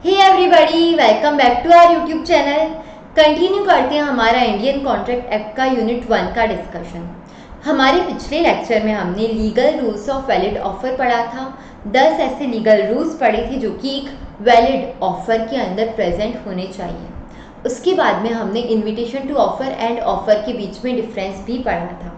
Hey everybody, welcome back to our YouTube channel. Continue करते हैं हमारा इंडियन कॉन्ट्रैक्ट एक्ट का यूनिट 1 का डिस्कशन। हमारे पिछले लेक्चर में हमने legal rules of valid offer पढ़ा था। 10 ऐसे लीगल रूल्स पढ़े थे जो कि एक वैलिड ऑफर के अंदर प्रेजेंट होने चाहिए। उसके बाद में हमने invitation to offer and offer के बीच में डिफरेंस भी पढ़ा था।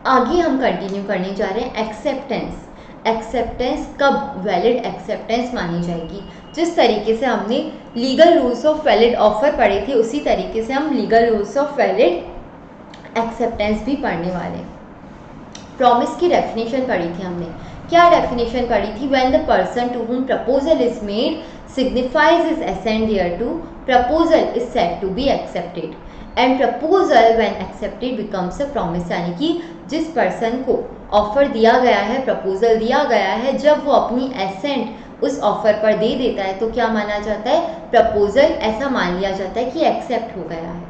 आगे हम कंटिन्यू करने जा रहे हैं एक्सेप्टेंस। एक्सेप्टेंस कब वैलिड एक्सेप्टेंस मानी जाएगी। जिस तरीके से हमने legal rules of valid offer पढ़े थे उसी तरीके से हम legal rules of valid acceptance भी पढ़ने वाले हैं। प्रॉमिस की डेफिनेशन पढ़ी थी हमने। क्या डेफिनेशन पढ़ी थी? When the person to whom proposal is made signifies his assent thereto, proposal is said to be accepted and proposal when accepted becomes a promise। यानी कि जिस पर्सन को ऑफर दिया गया है, प्रपोजल दिया गया है, जब वो अपनी एसेंट उस ऑफर पर दे देता है तो क्या माना जाता है? प्रपोजल ऐसा मान लिया जाता है कि एक्सेप्ट हो गया है।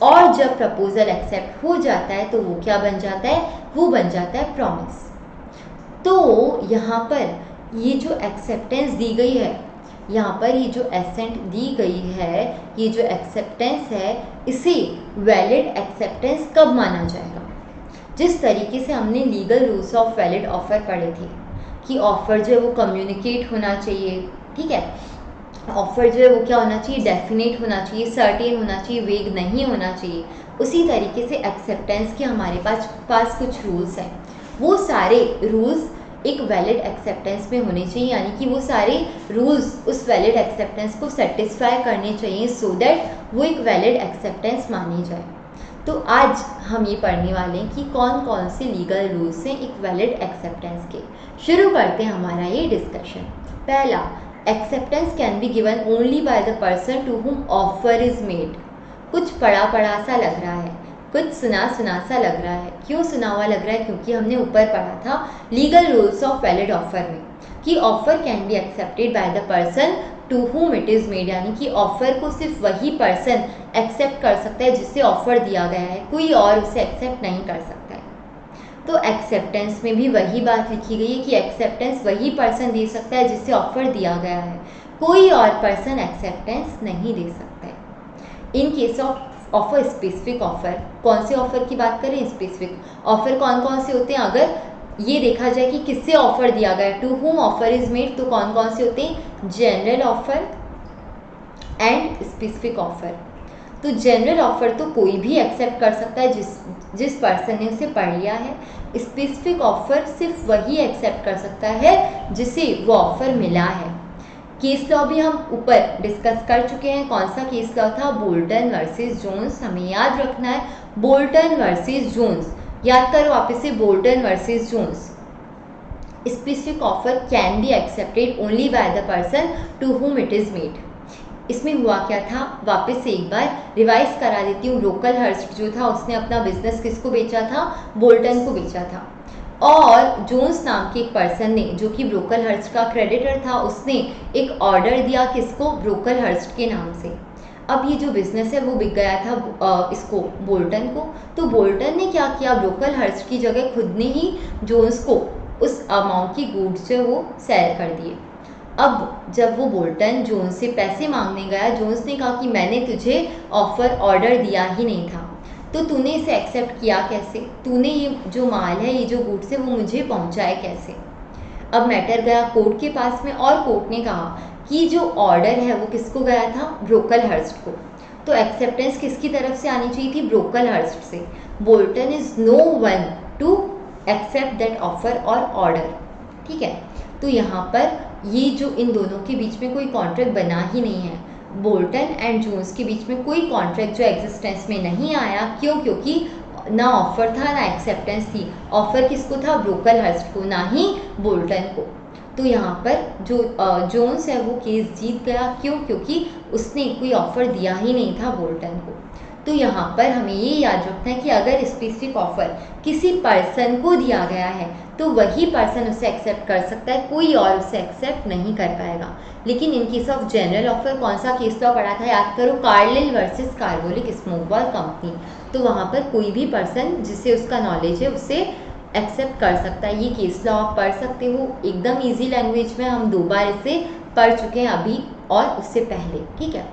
और जब प्रपोजल एक्सेप्ट हो जाता है तो वो क्या बन जाता है? वो बन जाता है प्रॉमिस। तो यहाँ पर ये जो एक्सेप्टेंस दी गई है, यहाँ पर ये जो एसेंट दी गई है, ये जो एक्सेप्टेंस है, इसे वैलिड एक्सेप्टेंस कब माना जाएगा? जिस तरीके से हमने legal rules of valid offer पढ़े थे कि ऑफर जो है वो कम्युनिकेट होना चाहिए, ठीक है। ऑफर जो है वो क्या होना चाहिए? डेफिनेट होना चाहिए, सर्टेन होना चाहिए, वेग नहीं होना चाहिए। उसी तरीके से एक्सेप्टेंस के हमारे पास कुछ रूल्स हैं। वो सारे रूल्स एक वैलिड एक्सेप्टेंस में होने चाहिए, यानी कि वो सारे रूल्स उस वैलिड एक्सेप्टेंस को सेटिस्फाई करने चाहिए सो दैट वो एक वैलिड एक्सेप्टेंस मानी जाए। तो आज हम ये पढ़ने वाले हैं कि कौन कौन से लीगल रूल्स हैं एक वैलिड एक्सेप्टेंस के। शुरू करते हैं हमारा ये डिस्कशन। पहला, acceptance can be given only by the person to whom offer is made. कुछ पढ़ा पढ़ा सा लग रहा है, कुछ सुना सुना सा लग रहा है। क्यों सुना हुआ लग रहा है? क्योंकि हमने ऊपर पढ़ा था legal rules of valid offer में कि offer can be accepted by the person to whom it is made, यानी कि ऑफर को सिर्फ वही पर्सन एक्सेप्ट कर सकता है जिससे ऑफर दिया गया है, कोई और उसे एक्सेप्ट नहीं कर सकता है। तो एक्सेप्टेंस में भी वही बात लिखी गई है कि एक्सेप्टेंस वही पर्सन दे सकता है जिससे ऑफर दिया गया है, कोई और पर्सन एक्सेप्टेंस नहीं दे सकता है। इन case of offer specific offer, कौन से ऑफर की बात करें? स्पेसिफिक ऑफर कौन कौन से होते हैं? अगर ये देखा जाए कि किससे ऑफर दिया गया, to whom offer is made, तो कौन कौन से होते हैं? General offer and specific offer. तो जनरल ऑफर तो कोई भी एक्सेप्ट कर सकता है जिस पर्सन ने उसे पढ़ लिया है। स्पेसिफिक ऑफर सिर्फ वही एक्सेप्ट कर सकता है जिसे वो ऑफर मिला है। केस लॉ भी हम ऊपर डिस्कस कर चुके हैं। कौन सा केस लॉ था? Bolton versus Jones. हमें याद रखना है बोल्टन वर्सेस जोन्स। याद करो वापस से, Bolton versus Jones. Specific offer can be accepted only by the person to whom it is made. इसमें हुआ क्या था? वापस से एक बार रिवाइज करा देती हूँ। ब्रोकलहर्स्ट जो था उसने अपना बिजनेस किसको बेचा था? बोल्टन को बेचा था। और जोन्स नाम के एक पर्सन ने, जो कि ब्रोकलहर्स्ट का क्रेडिटर था, उसने एक ऑर्डर दिया किसको? ब्रोकलहर्स्ट के नाम से। अब ये जो बिजनेस है वो बिक गया था इसको, बोल्टन को। तो बोल्टन ने क्या किया? ब्रोकलहर्स्ट की जगह खुद ने ही जोन्स को उस अमाउंट की गुड्स जो वो सेल कर दिए। अब जब वो बोल्टन जोन्स से पैसे मांगने गया, जोन्स ने कहा कि मैंने तुझे ऑफर ऑर्डर दिया ही नहीं था, तो तूने इसे एक्सेप्ट किया कैसे? तूने ये जो माल है, ये जो गुड्स है, वो मुझे पहुंचाए कैसे? अब मैटर गया कोर्ट के पास में और कोर्ट ने कहा कि जो ऑर्डर है वो किसको गया था? ब्रोकलहर्स्ट को। तो एक्सेप्टेंस किसकी तरफ से आनी चाहिए थी? ब्रोकलहर्स्ट से। Bolton is no one to accept that offer और ऑर्डर, ठीक है। तो यहाँ पर ये जो इन दोनों के बीच में कोई कॉन्ट्रैक्ट बना ही नहीं है। बोल्टन एंड जोन्स के बीच में कोई कॉन्ट्रैक्ट जो एग्जिस्टेंस में नहीं आया। क्यों? क्योंकि ना ऑफर था ना एक्सेप्टेंस थी। ऑफर किसको था? ब्रोकलहर्स्ट को, ना ही बोल्टन को। तो यहाँ पर जो जोन्स है वो केस जीत गया। क्यों? क्योंकि उसने कोई ऑफर दिया ही नहीं था बोल्टन को। तो यहाँ पर हमें ये याद रखना है कि अगर स्पेसिफिक ऑफर किसी पर्सन को दिया गया है तो वही पर्सन उसे एक्सेप्ट कर सकता है, कोई और उसे एक्सेप्ट नहीं कर पाएगा। लेकिन इन केस ऑफ जनरल ऑफर कौन सा केस लॉ पढ़ा था? याद करो, Carlill versus Carbolic smoke ball Company. तो वहाँ पर कोई भी पर्सन जिसे उसका नॉलेज है उसे एक्सेप्ट कर सकता है। ये केस लॉ आप पढ़ सकते हो, एकदम ईजी लैंग्वेज में। हम 2 बार इसे पढ़ चुके हैं अभी और उससे पहले, ठीक है।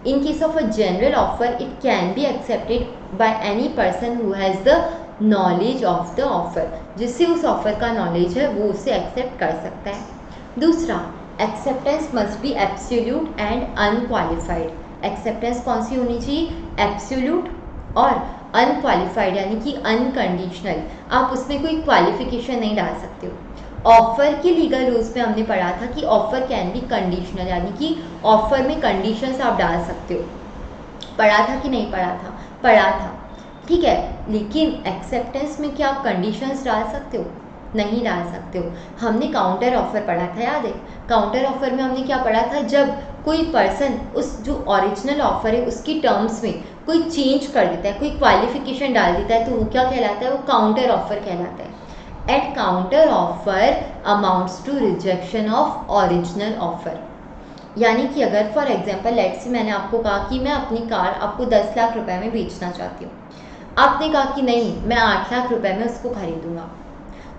इन case of a general offer it can be accepted by any person who has the knowledge of the offer, जिससे उस ऑफर का नॉलेज है वो उसे एक्सेप्ट कर सकता है। दूसरा, acceptance must be absolute and unqualified. Acceptance कौन सी होनी चाहिए? एब्सोल्यूट और अनक्वालिफाइड यानी कि अनकंडीशनल। आप उसमें कोई क्वालिफिकेशन नहीं डाल सकते हो। ऑफर के लीगल रूल्स में हमने पढ़ा था कि ऑफर कैन बी कंडीशनल, यानी कि ऑफर में कंडीशंस आप डाल सकते हो। पढ़ा था कि नहीं पढ़ा था? पढ़ा था, ठीक है। लेकिन एक्सेप्टेंस में क्या आप कंडीशंस डाल सकते हो? नहीं डाल सकते हो। हमने काउंटर ऑफर पढ़ा था, याद है? काउंटर ऑफर में हमने क्या पढ़ा था? जब कोई पर्सन उस जो ओरिजिनल ऑफर है उसकी टर्म्स में कोई चेंज कर देता है, कोई क्वालिफिकेशन डाल देता है, तो वो क्या कहलाता है? वो काउंटर ऑफर कहलाता है। At counter offer amounts to rejection of original offer. यानी कि अगर फॉर एग्जांपल लेट्स से मैंने आपको कहा कि मैं अपनी कार आपको 10 लाख रुपए में बेचना चाहती हूँ, आपने कहा कि नहीं मैं 8 लाख रुपए में उसको खरीदूंगा,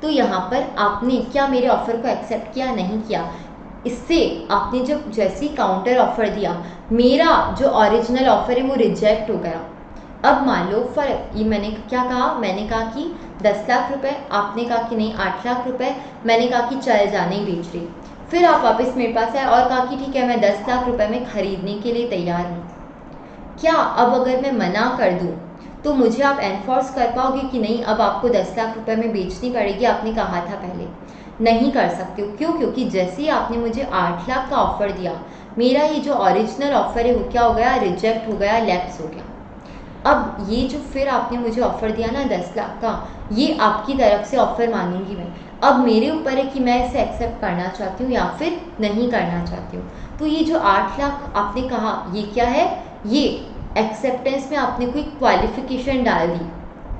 तो यहाँ पर आपने क्या मेरे ऑफर को एक्सेप्ट किया? नहीं किया। इससे आपने जब जैसे काउंटर ऑफर दिया, मेरा जो ओरिजिनल ऑफर है वो रिजेक्ट हो गया। अब मान लो फॉर ये मैंने क्या कहा? मैंने कहा कि 10 लाख रुपए, आपने कहा कि नहीं 8 लाख रुपए, मैंने कहा कि चल जा नहीं बेच रही। फिर आप वापस मेरे पास आए और कहा कि ठीक है मैं 10 लाख रुपए में खरीदने के लिए तैयार हूँ। क्या अब अगर मैं मना कर दूँ तो मुझे आप एनफोर्स कर पाओगे कि नहीं अब आपको 10 लाख रुपए में बेचनी पड़ेगी? आपने कहा था पहले। नहीं कर सकते हो। क्यों? क्योंकि जैसे ही आपने मुझे 8 लाख का ऑफर दिया, मेरा ये जो ओरिजिनल ऑफर है वो क्या हो गया? रिजेक्ट हो गया, लैप्स हो गया। अब ये जो फिर आपने मुझे ऑफर दिया ना 10 लाख का, ये आपकी तरफ से ऑफर मानूंगी मैं। अब मेरे ऊपर है कि मैं इसे एक्सेप्ट करना चाहती हूँ या फिर नहीं करना चाहती हूँ। तो ये जो 8 लाख आपने कहा ये क्या है? ये एक्सेप्टेंस में आपने कोई क्वालिफिकेशन डाल दी,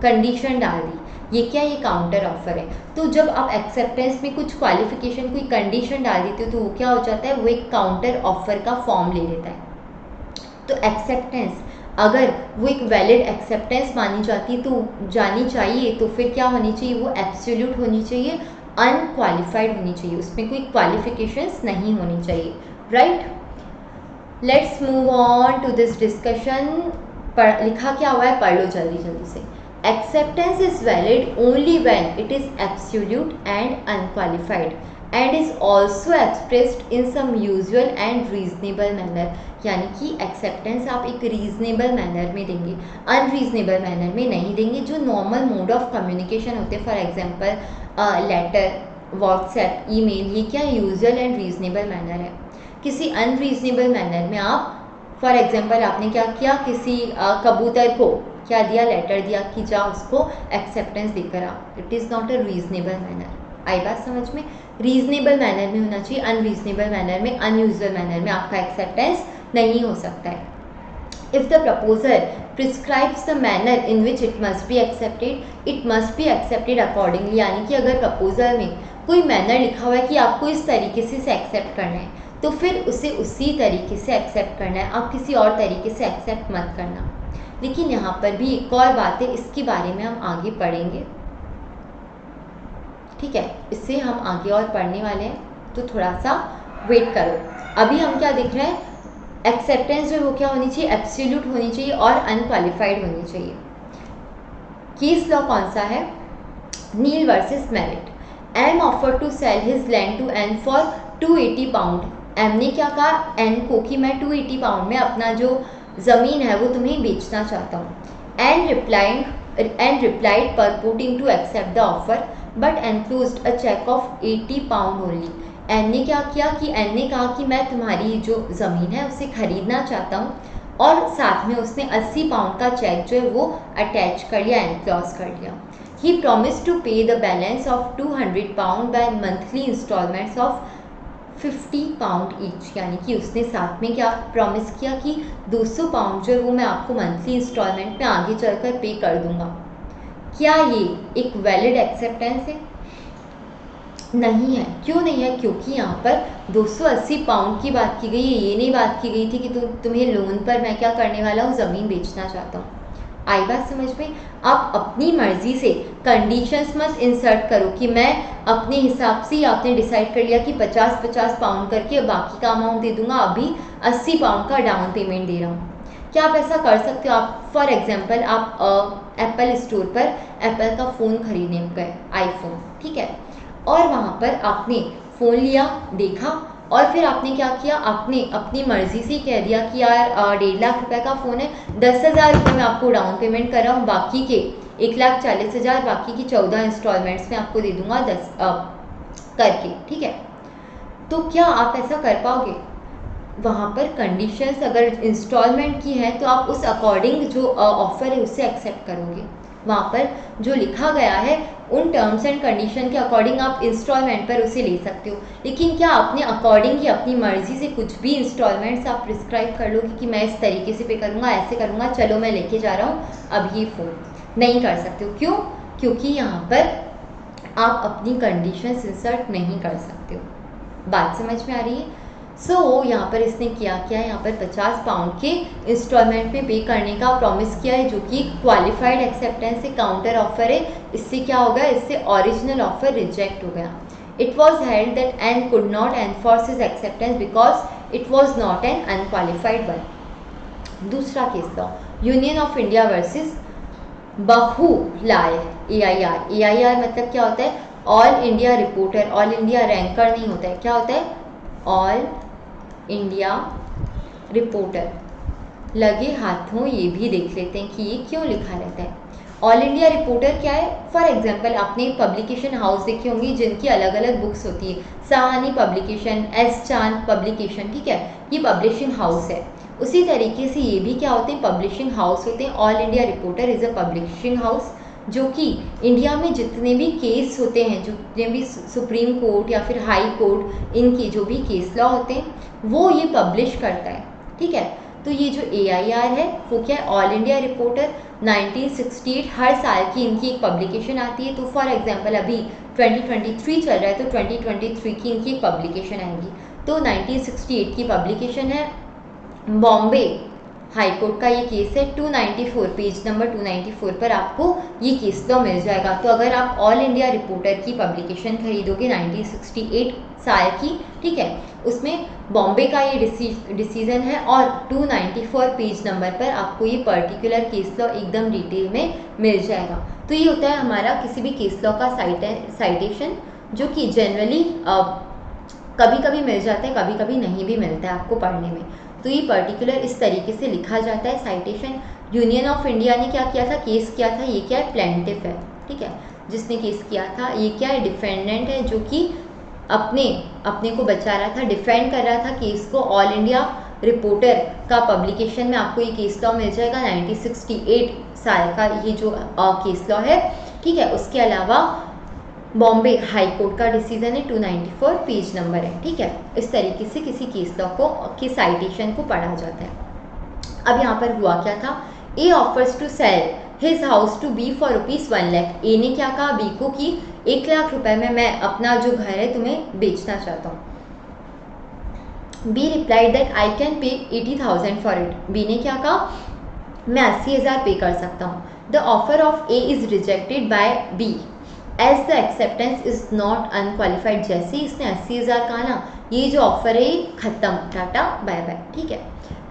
कंडीशन डाल दी। ये क्या? ये काउंटर ऑफर है। तो जब आप एक्सेप्टेंस में कुछ क्वालिफिकेशन कोई कंडीशन डाल देते हो तो वो क्या हो जाता है? वो एक काउंटर ऑफर का फॉर्म ले लेता है। तो एक्सेप्टेंस अगर वो एक वैलिड एक्सेप्टेंस मानी जानी चाहिए तो फिर क्या होनी चाहिए? वो एब्सोल्यूट होनी चाहिए, अनक्वालिफाइड होनी चाहिए, उसमें कोई क्वालिफिकेशंस नहीं होनी चाहिए, right. Let's move on to this discussion. लिखा क्या हुआ है? पढ़ लो जल्दी जल्दी से। Acceptance is valid only when it is absolute and unqualified and is also expressed in some usual and reasonable manner। यानी कि एक्सेप्टेंस आप एक रीजनेबल मैनर में देंगे, अनरीजनेबल मैनर में नहीं देंगे। जो नॉर्मल मोड ऑफ कम्युनिकेशन होते हैं, for example letter, WhatsApp, email, ये क्या यूजुअल एंड रीजनेबल मैनर है। किसी अनरीजनेबल मैनर में आप फॉर एग्जांपल आपने क्या किया? किसी कबूतर को क्या दिया? लेटर दिया कि जा उसको एक्सेप्टेंस देकर आ। It is not a reasonable manner. आई बात समझ में? रीजनेबल मैनर में होना चाहिए, अनरीजनेबल मैनर में, अनयूजुअल मैनर में आपका एक्सेप्टेंस नहीं हो सकता है। If the proposer prescribes the manner in which it must be accepted, it must be accepted accordingly. यानी कि अगर प्रपोजल में कोई मैनर लिखा हुआ है कि आपको इस तरीके से एक्सेप्ट करना है, तो फिर उसे उसी तरीके से एक्सेप्ट करना है, आप किसी और तरीके से एक्सेप्ट मत करना। लेकिन यहाँ पर भी एक और बात है, इसके बारे में हम आगे पढ़ेंगे, ठीक है। इससे हम आगे और पढ़ने वाले हैं, तो थोड़ा सा वेट करो। अभी हम क्या देख रहे हैं? एक्सेप्टेंस जो वो क्या होनी चाहिए? एब्सोल्यूट होनी चाहिए और अनक्वालिफाइड होनी चाहिए। केस लॉ कौन सा है? Neale versus Merritt. M offer to sell his land to N for 280 pound. M ने क्या कहा एन को कि मैं 280 पाउंड में अपना जो ज़मीन है वो तुम्हें बेचना चाहता हूँ। N replied purporting to accept the offer but enclosed a cheque of 80 pound only. N ने क्या किया कि एन ने कहा कि मैं तुम्हारी जो ज़मीन है उसे खरीदना चाहता हूँ, और साथ में उसने 80 पाउंड का चेक जो है वो अटैच कर लिया, एनक्लोज कर लिया। He promise to pay the balance of 200 pound by monthly instalments of 50 pound each. यानी कि उसने साथ में क्या प्रॉमिस किया कि 200 पाउंड जो है वो मैं आपको मंथली इंस्टॉलमेंट में आगे चलकर पे कर दूंगा। क्या ये एक वैलिड एक्सेप्टेंस है? नहीं है। क्यों नहीं है? क्योंकि यहाँ पर 280 पाउंड की बात की गई है, ये नहीं बात की गई थी कि तुम्हें लोन पर मैं क्या करने वाला हूँ, ज़मीन बेचना चाहता हूँ। आई बात समझ में? आप अपनी मर्जी से कंडीशंस मत इंसर्ट करो कि मैं अपने हिसाब से, आपने डिसाइड कर लिया कि 50-50 पाउंड करके बाकी का अमाउंट दे दूंगा, अभी 80 पाउंड का डाउन पेमेंट दे रहा हूँ। क्या आप ऐसा कर सकते हो? आप फॉर एग्जाम्पल आप एप्पल स्टोर पर एप्पल का फ़ोन खरीदने गए, आईफोन, ठीक है, और वहाँ पर आपने फ़ोन लिया, देखा, और फिर आपने क्या किया, आपने अपनी मर्जी से कह दिया कि यार 1.5 लाख रुपए का फ़ोन है, 10,000 रुपये मैं आपको डाउन पेमेंट कर रहा हूँ, बाकी के 1,40,000 बाकी की 14 इंस्टॉलमेंट्स में आपको दे दूंगा 10 करके, ठीक है। तो क्या आप ऐसा कर पाओगे? वहाँ पर कंडीशंस अगर इंस्टॉलमेंट की है तो आप उस अकॉर्डिंग जो ऑफ़र है उससे एक्सेप्ट करोगे। वहाँ पर जो लिखा गया है उन टर्म्स एंड कंडीशन के अकॉर्डिंग आप इंस्टॉलमेंट पर उसे ले सकते हो। लेकिन क्या अपने अकॉर्डिंग ही अपनी मर्जी से कुछ भी इंस्टॉलमेंट्स आप प्रिस्क्राइब कर लोगे कि मैं इस तरीके से पे करूँगा, ऐसे करूँगा, चलो मैं लेके जा रहा हूँ अब ये फ़ोन? नहीं कर सकते हो। क्यों? क्योंकि यहाँ पर आप अपनी कंडीशंस इंसर्ट नहीं कर सकते हो। बात समझ में आ रही है? यहाँ पर इसने किया क्या है, यहाँ पर 50 पाउंड के इंस्टॉलमेंट में पे करने का प्रॉमिस किया है, जो कि क्वालिफाइड एक्सेप्टेंस से काउंटर ऑफर है। इससे क्या होगा? इससे ओरिजिनल ऑफर रिजेक्ट हो गया। It was held that and could not enforce his acceptance because it was not an unqualified one. दूसरा case law, Union of India versus Bahulai AIR। AIR मतलब क्या होता है? All India reporter, all India ranker नहीं होता है, क्या होता है? All India reporter. लगे हाथों ये भी देख लेते हैं कि ये क्यों लिखा रहता है। ऑल इंडिया रिपोर्टर क्या है? फॉर एग्जाम्पल आपने पब्लिकेशन हाउस देखी होंगी जिनकी अलग अलग बुक्स होती है, सहानी पब्लिकेशन, एस चांद पब्लिकेशन, ठीक है, ये पब्लिशिंग हाउस है। उसी तरीके से ये भी क्या होते हैं? पब्लिशिंग हाउस होते हैं। All India reporter is a publishing house जो कि इंडिया में जितने भी केस होते हैं, जितने भी सुप्रीम कोर्ट या फिर हाई कोर्ट, इनके जो भी केस लॉ होते हैं वो ये पब्लिश करता है, ठीक है। तो ये जो AIR है वो क्या है? All India reporter. 1968 हर साल की इनकी एक पब्लिकेशन आती है। तो फॉर एग्जांपल अभी 2023 चल रहा है तो 2023 की इनकी एक पब्लिकेशन आएगी। तो 1968 की पब्लिकेशन है। बॉम्बे हाई कोर्ट का ये केस है 294, पेज नंबर 294 पर आपको ये केस लॉ मिल जाएगा। तो अगर आप ऑल इंडिया रिपोर्टर की पब्लिकेशन खरीदोगे 1968 साल की, ठीक है, उसमें बॉम्बे का ये डिसीजन है और 294 पेज नंबर पर आपको ये पर्टिकुलर केस लॉ एकदम डिटेल में मिल जाएगा। तो ये होता है हमारा किसी भी केस लॉ का साइटेशन, जो कि जनरली कभी कभी मिल जाता है, कभी कभी नहीं भी मिलता है आपको पढ़ने में। तो ये पर्टिकुलर इस तरीके से लिखा जाता है साइटेशन। यूनियन ऑफ इंडिया ने क्या किया था? केस किया था। ये क्या है? प्लेंटिफ है, ठीक है, जिसने केस किया था। ये क्या है? डिफेंडेंट है, जो कि अपने को बचा रहा था, डिफेंड कर रहा था केस को। ऑल इंडिया रिपोर्टर का पब्लिकेशन में आपको ये केस लॉ मिल जाएगा। 1968 साल का ये जो केस लॉ है, ठीक है। उसके अलावा बॉम्बे हाई कोर्ट का डिसीजन है, 294 पेज नंबर है, ठीक है। इस तरीके से किसी केस लॉ को के साइटेशन को पढ़ा जाता है। अब यहाँ पर हुआ क्या था? A offers to sell his house to B for ₹1 lakh. A ने क्या कहा बी को कि 1 लाख रुपए में मैं अपना जो घर है तुम्हें बेचना चाहता हूँ। B replied that I can pay 80,000 for it. B ने क्या कहा? मैं 80,000 पे कर सकता हूँ। The offer of A is rejected by B as the acceptance is not unqualified. जैसे इसने 80,000 कहा ना, ये जो ऑफर है खत्म, टाटा बाय बाय, ठीक है।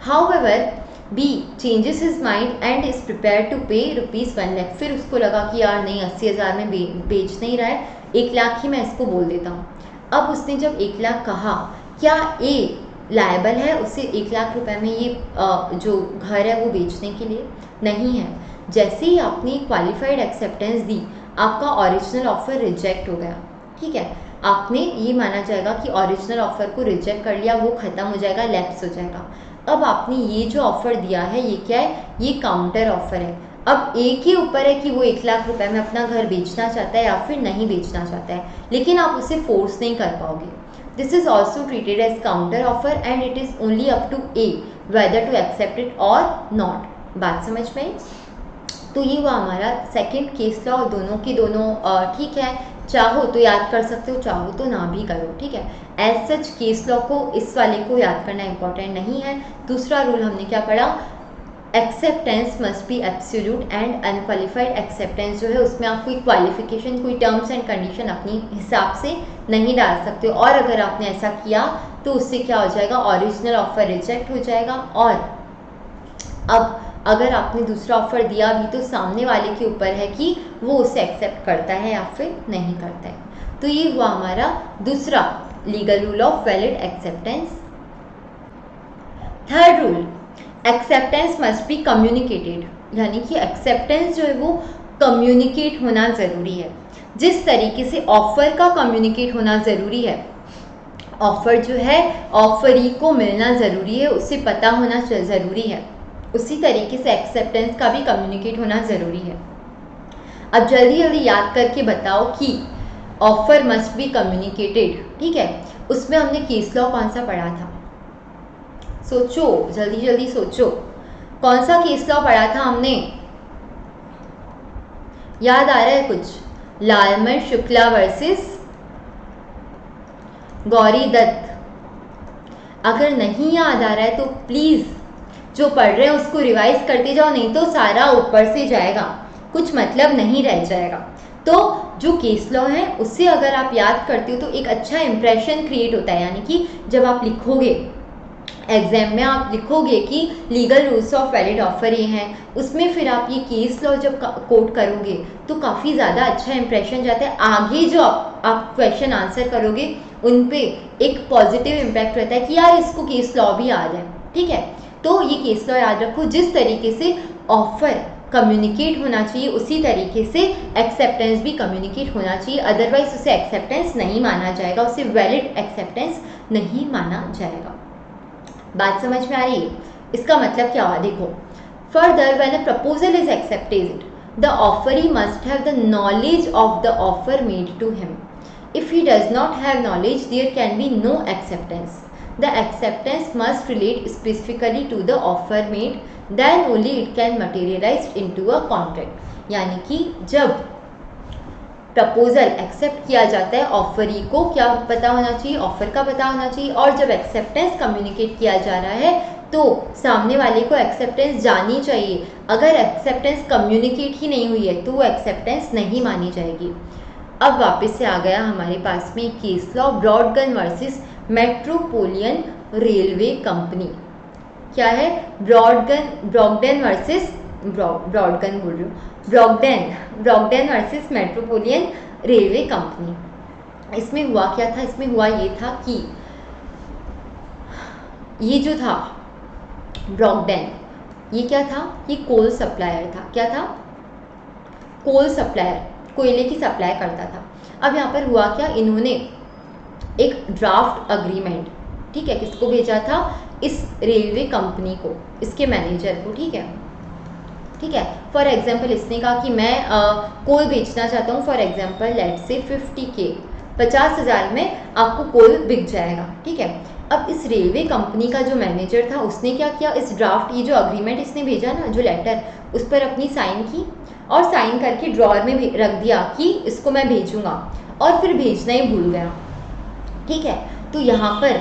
However B changes his mind and is prepare to pay ₹1 lakh. फिर उसको लगा कि यार नहीं, 80,000 में बेच नहीं रहा है, 1 लाख ही मैं इसको बोल देता हूँ। अब उसने जब 1 लाख कहा, क्या ए लायबल है उसे 1 लाख रुपए में ये जो घर है वो बेचने के लिए? नहीं है। जैसे ही आपने क्वालिफाइड एक्सेप्टेंस दी, आपका ओरिजिनल ऑफर रिजेक्ट हो गया, ठीक है। आपने ये माना जाएगा कि ओरिजिनल ऑफर को रिजेक्ट कर लिया, वो खत्म हो जाएगा, लैप्स हो जाएगा। अब आपने ये जो ऑफर दिया है ये क्या है? ये काउंटर ऑफर है। अब एक ही ऊपर है कि वो 1 लाख रुपए में अपना घर बेचना चाहता है या फिर नहीं बेचना चाहता है, लेकिन आप उसे फोर्स नहीं कर पाओगे। This is also treated as counter offer and it is only up to A whether to accept it और नॉट। बात समझ में आई? तो ये हुआ हमारा सेकंड केस लॉ। दोनों के दोनों ठीक है, चाहो तो याद कर सकते हो, चाहो तो ना भी करो, ठीक है। एज सच केस लॉ को, इस वाले को याद करना इंपॉर्टेंट नहीं है। दूसरा रूल हमने क्या पढ़ा? Acceptance must be absolute and unqualified acceptance जो है उसमें आप कोई क्वालिफिकेशन, कोई टर्म्स एंड कंडीशन अपनी हिसाब से नहीं डाल सकते हो, और अगर आपने ऐसा किया तो उससे क्या हो जाएगा, ओरिजिनल ऑफर रिजेक्ट हो जाएगा। और अब अगर आपने दूसरा ऑफर दिया भी तो सामने वाले के ऊपर है कि वो उसे एक्सेप्ट करता है या फिर नहीं करता है। तो ये हुआ हमारा दूसरा legal rule of valid acceptance. Third rule, acceptance must be communicated, यानी कि एक्सेप्टेंस जो है वो कम्युनिकेट होना ज़रूरी है। जिस तरीके से ऑफर का कम्युनिकेट होना ज़रूरी है, ऑफर जो है ऑफरी को मिलना ज़रूरी है, उसे पता होना ज़रूरी है, उसी तरीके से एक्सेप्टेंस का भी कम्युनिकेट होना ज़रूरी है। अब जल्दी जल्दी याद करके बताओ कि ऑफर मस्ट बी कम्युनिकेटेड, ठीक है, उसमें हमने केस लॉ कौन सा पढ़ा था? सोचो, जल्दी जल्दी सोचो, कौन सा केस लॉ पढ़ा था हमने? याद आ रहा है कुछ? लालमन शुक्ला वर्सेस गौरी दत्त। अगर नहीं याद आ रहा है तो प्लीज़ जो पढ़ रहे हैं उसको रिवाइज करते जाओ, नहीं तो सारा ऊपर से जाएगा, कुछ मतलब नहीं रह जाएगा। तो जो केस लॉ है उससे अगर आप याद करते हो तो एक अच्छा इंप्रेशन क्रिएट होता है, यानी कि जब आप लिखोगे एग्जाम में, आप लिखोगे कि legal rules of valid offer ये हैं, उसमें फिर आप ये केस लॉ जब कोट करोगे तो काफ़ी ज़्यादा अच्छा इंप्रेशन जाता है। आगे जो आप क्वेश्चन आंसर करोगे उन पे एक पॉजिटिव इम्पैक्ट रहता है कि यार इसको केस लॉ भी याद है, ठीक है। तो ये केस लॉ याद रखो, जिस तरीके से ऑफर कम्युनिकेट होना चाहिए उसी तरीके से एक्सेप्टेंस भी कम्युनिकेट होना चाहिए, अदरवाइज उसे एक्सेप्टेंस नहीं माना जाएगा, उसे वैलिड एक्सेप्टेंस नहीं माना जाएगा। बात समझ में आ रही है? इसका मतलब क्या हुआ देखो, further when a proposal is accepted the offeree must have the knowledge of the offer made to him. If he does not have knowledge there can be no acceptance. The acceptance must relate specifically to the offer made, then only it can materialize into a contract। यानी कि जब proposal accept किया जाता है, offeree को क्या पता होना चाहिए, ऑफर का पता होना चाहिए, और जब एक्सेप्टेंस कम्युनिकेट किया जा रहा है तो सामने वाले को एक्सेप्टेंस जानी चाहिए। अगर एक्सेप्टेंस कम्युनिकेट ही नहीं हुई है तो वो एक्सेप्टेंस नहीं मानी जाएगी। अब वापस से आ गया हमारे पास में case law, Brogden versus Metropolitan Railway Company. क्या है? ब्रॉडगन वर्सेस ब्रॉडगन बोल रही हूँ, Brogden versus Metropolitan Railway Company. इसमें हुआ क्या था? इसमें हुआ ये था कि ये जो था ब्रॉडगन, ये क्या था? ये कोल सप्लायर था। क्या था? कोल सप्लायर, कोयले की सप्लाई करता था। अब यहाँ पर हुआ क्या, इन्होंने एक ड्राफ्ट अग्रीमेंट, ठीक है, किसको भेजा था? इस रेलवे कंपनी को, इसके मैनेजर को, ठीक है, ठीक है। फॉर एग्जांपल इसने कहा कि मैं कोल बेचना चाहता हूँ, फॉर एग्जांपल लेट से 50K, 50,000 में आपको कोल बिक जाएगा, ठीक है। अब इस रेलवे कंपनी का जो मैनेजर था उसने क्या किया, इस ड्राफ्ट, ये जो अग्रीमेंट इसने भेजा ना, जो लेटर, उस पर अपनी साइन की और साइन करके ड्रॉअर में रख दिया कि इसको मैं भेजूंगा, और फिर भेजना ही भूल गया, ठीक है। तो यहाँ पर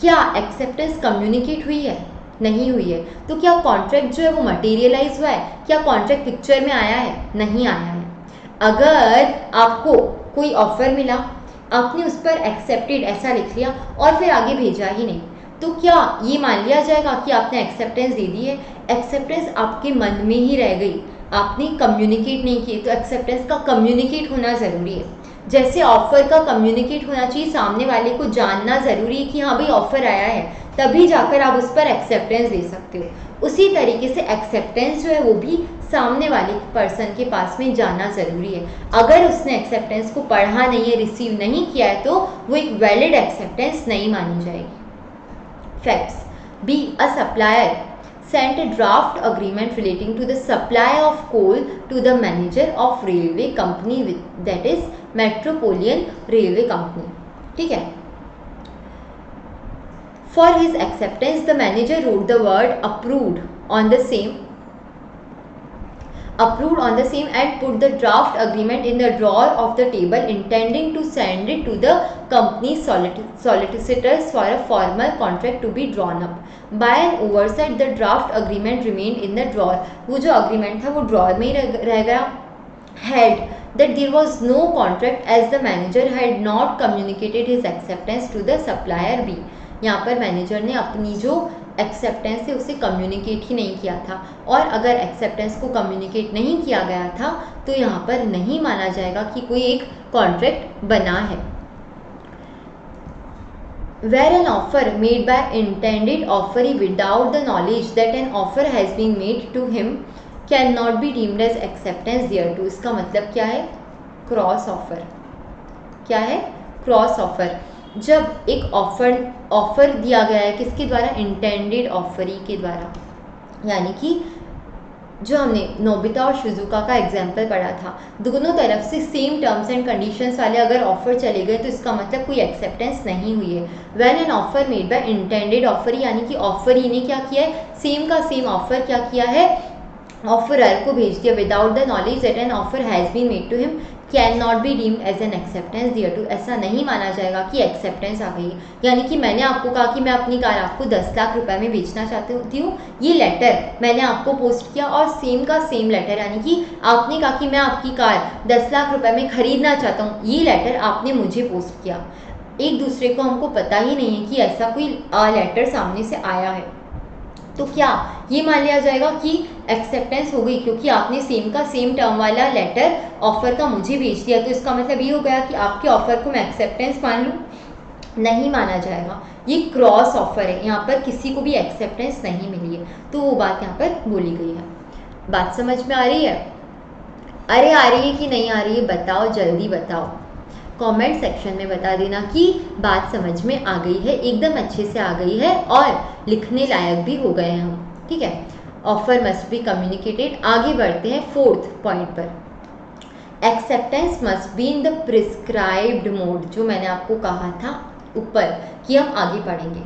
क्या एक्सेप्टेंस कम्युनिकेट हुई है? नहीं हुई है। तो क्या कॉन्ट्रैक्ट जो है वो मटेरियलाइज हुआ है? क्या कॉन्ट्रैक्ट पिक्चर में आया है? नहीं आया है। अगर आपको कोई ऑफर मिला, आपने उस पर एक्सेप्टेड ऐसा लिख लिया और फिर आगे भेजा ही नहीं, तो क्या ये मान लिया जाएगा कि आपने एक्सेप्टेंस दे दी है? एक्सेप्टेंस आपके मन में ही रह गई, आपने कम्युनिकेट नहीं किए। तो एक्सेप्टेंस का कम्युनिकेट होना ज़रूरी है। जैसे ऑफर का कम्युनिकेट होना चाहिए, सामने वाले को जानना ज़रूरी है कि हाँ भाई ऑफर आया है, तभी जाकर आप उस पर एक्सेप्टेंस दे सकते हो। उसी तरीके से एक्सेप्टेंस जो है वो भी सामने वाले पर्सन के पास में जाना ज़रूरी है। अगर उसने एक्सेप्टेंस को पढ़ा नहीं है, रिसीव नहीं किया है, तो वो एक वैलिड एक्सेप्टेंस नहीं मानी जाएगी। Facts: B, a supplier sent a draft agreement relating to the supply of coal to the manager of railway company, that is Metropolitan Railway Company, ठीक है। For his acceptance, the manager wrote the word approved on the same approved on the same and put the draft agreement in the drawer of the table, intending to send it to the company's solicitors for a formal contract to be drawn up. By an oversight, the draft agreement remained in the drawer. वो जो agreement था वो drawer में ही रह गया. Had that there was no contract as the manager had not communicated his acceptance to the supplier B. यहाँ पर manager ने अपनी जो एक्सेप्टेंस है उसे कम्युनिकेट ही नहीं किया था, और अगर एक्सेप्टेंस को कम्युनिकेट नहीं किया गया था तो यहाँ पर नहीं माना जाएगा कि कोई एक कॉन्ट्रैक्ट बना है. Where an offer made by intended offeree without the knowledge that an offer has been made to him cannot be deemed as acceptance thereto. इसका मतलब क्या है? Cross offer. क्या है? Cross offer. जब एक ऑफर दिया गया है किसके द्वारा? इंटेंडेड ऑफरी के द्वारा. यानी कि जो हमने नोबिता और शिजुका का एग्जाम्पल पढ़ा था, दोनों तरफ से सेम टर्म्स एंड कंडीशंस वाले अगर ऑफर चले गए तो इसका मतलब कोई एक्सेप्टेंस नहीं हुई है. When an offer made by intended offeree, यानी कि ऑफरी ने क्या किया है? सेम का सेम ऑफर क्या किया है? ऑफरर को भेज दिया without the knowledge that an offer has been made to him can not be deemed as an acceptance thereto. ऐसा नहीं माना जाएगा कि एक्सेप्टेंस आ गई. यानी कि मैंने आपको कहा कि मैं अपनी कार आपको 10 लाख रुपए में बेचना चाहती हूँ, ये लेटर मैंने आपको पोस्ट किया और सेम का सेम लेटर, यानी कि आपने कहा कि मैं आपकी कार 10 लाख रुपए में खरीदना चाहता हूँ, ये लेटर आपने मुझे पोस्ट किया. एक दूसरे को हमको पता ही नहीं है कि ऐसा कोई लेटर सामने से आया है, तो क्या ये मान लिया जाएगा कि एक्सेप्टेंस हो गई क्योंकि आपने सेम का सेम टर्म वाला लेटर ऑफर का मुझे भेज दिया, तो इसका मतलब ये हो गया कि आपके ऑफर को मैं एक्सेप्टेंस मान लूँ? नहीं माना जाएगा. ये क्रॉस ऑफर है, यहाँ पर किसी को भी एक्सेप्टेंस नहीं मिली है, तो वो बात यहाँ पर बोली गई है. बात समझ में आ रही है? अरे आ रही है कि नहीं आ रही है? बताओ, जल्दी बताओ. कमेंट सेक्शन में बता देना कि बात समझ में आ गई है, एकदम अच्छे से आ गई है और लिखने लायक भी हो गए हैं हम. ठीक है. Offer must be communicated. आगे बढ़ते हैं 4th पॉइंट पर. Acceptance must be in the prescribed mode. जो मैंने आपको कहा था ऊपर कि हम आगे पढ़ेंगे.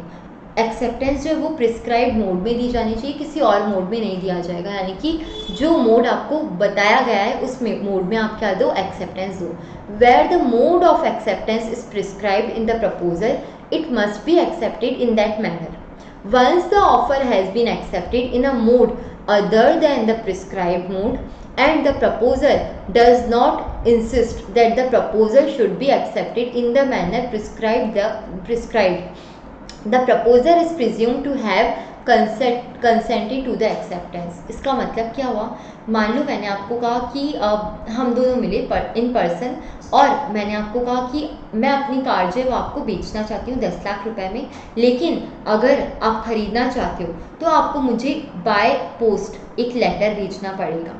एक्सेप्टेंस जो है वो प्रिस्क्राइब मोड में दी जानी चाहिए, किसी और मोड में नहीं दिया जाएगा. यानी कि जो मोड आपको बताया गया है उस मोड में आप क्या दो? एक्सेप्टेंस दो. Where the mode of acceptance is prescribed in the proposal, it must be accepted in that manner. Once the offer has been accepted in a mode other than the prescribed mode and the proposer does not insist that the proposal should be accepted in the manner prescribed, the proposer is presumed to have consented to the acceptance. इसका मतलब क्या हुआ? मान लो मैंने आपको कहा कि हम दोनों मिले इन पर्सन और मैंने आपको कहा कि मैं अपनी कार जो है वो आपको बेचना चाहती हूँ 10 लाख रुपए में, लेकिन अगर आप खरीदना चाहते हो तो आपको मुझे बाय पोस्ट एक लेटर भेजना पड़ेगा.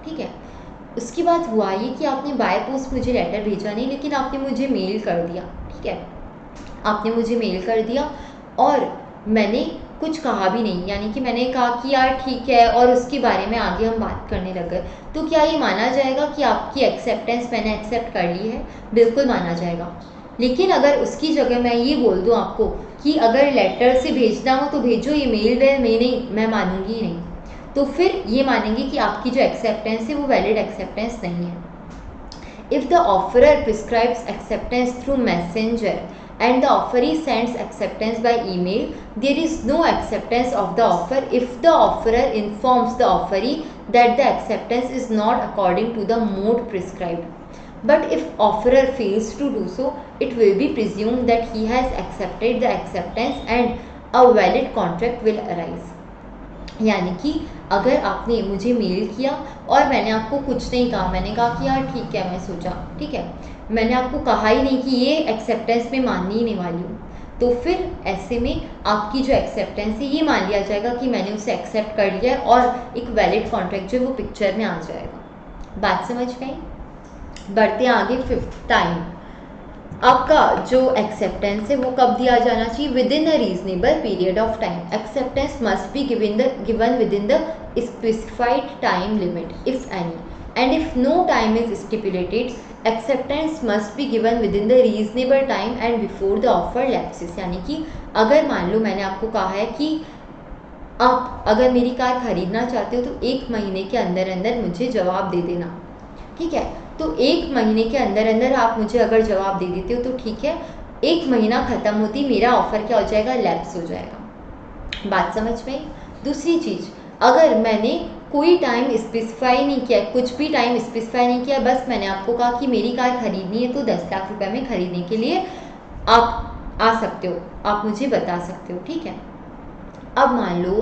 ठीक है. उसके बाद हुआ ये कि आपने बाय पोस्ट मुझे लेटर भेजा नहीं, लेकिन आपने मुझे मेल कर दिया. ठीक है. आपने मुझे मेल कर दिया और मैंने कुछ कहा भी नहीं, यानी कि मैंने कहा कि यार ठीक है और उसके बारे में आगे हम बात करने लग गए, तो क्या ये माना जाएगा कि आपकी एक्सेप्टेंस मैंने एक्सेप्ट कर ली है? बिल्कुल माना जाएगा. लेकिन अगर उसकी जगह मैं ये बोल दूँ आपको कि अगर लेटर से भेजना हो तो भेजो, ये मेल वे मैं मानूंगी ही नहीं, तो फिर ये मानेंगे कि आपकी जो एक्सेप्टेंस है वो वैलिड एक्सेप्टेंस नहीं है. If the offeror prescribes acceptance through messenger and the offeree sends acceptance by email, there is no acceptance of the offer if the offerer informs the offeree that the acceptance is not according to the mode prescribed. But if offerer fails to do so, it will be presumed that he has accepted the acceptance and a valid contract will arise. यानी कि अगर आपने मुझे mail किया और मैंने आपको कुछ नहीं कहा, मैंने कहा कि यार ठीक है, मैं सोचा ठीक है, मैंने आपको कहा ही नहीं कि ये एक्सेप्टेंस में माननी ही नहीं वाली हूँ, तो फिर ऐसे में आपकी जो एक्सेप्टेंस है ये मान लिया जाएगा कि मैंने उसे एक्सेप्ट कर लिया है और एक वैलिड कॉन्ट्रैक्ट जो है वो पिक्चर में आ जाएगा. बात समझ गई? बढ़ते आगे 5th टाइम. आपका जो एक्सेप्टेंस है वो कब दिया जाना चाहिए? Within a reasonable period of time. Acceptance must be given within the specified time limit if any, and if no time is stipulated, acceptance must be given within the reasonable time and before the offer lapses. यानी कि अगर मान लो मैंने आपको कहा है कि आप अगर मेरी कार खरीदना चाहते हो तो 1 महीने के अंदर अंदर मुझे जवाब दे देना, ठीक है। तो 1 महीने के अंदर अंदर आप मुझे अगर जवाब दे देते हो तो ठीक है, 1 महीना ख़त्म होती मेरा ऑफ़र क्या हो जाएगा, लैप्स हो जाएगा। बात समझ में? दूसरी चीज़, अगर मैंने कोई टाइम स्पेसिफाई नहीं किया, कुछ भी टाइम स्पेसिफाई नहीं किया, बस मैंने आपको कहा कि मेरी कार खरीदनी है तो 10 लाख रुपए में खरीदने के लिए आप आ सकते हो, आप मुझे बता सकते हो, ठीक है। अब मान लो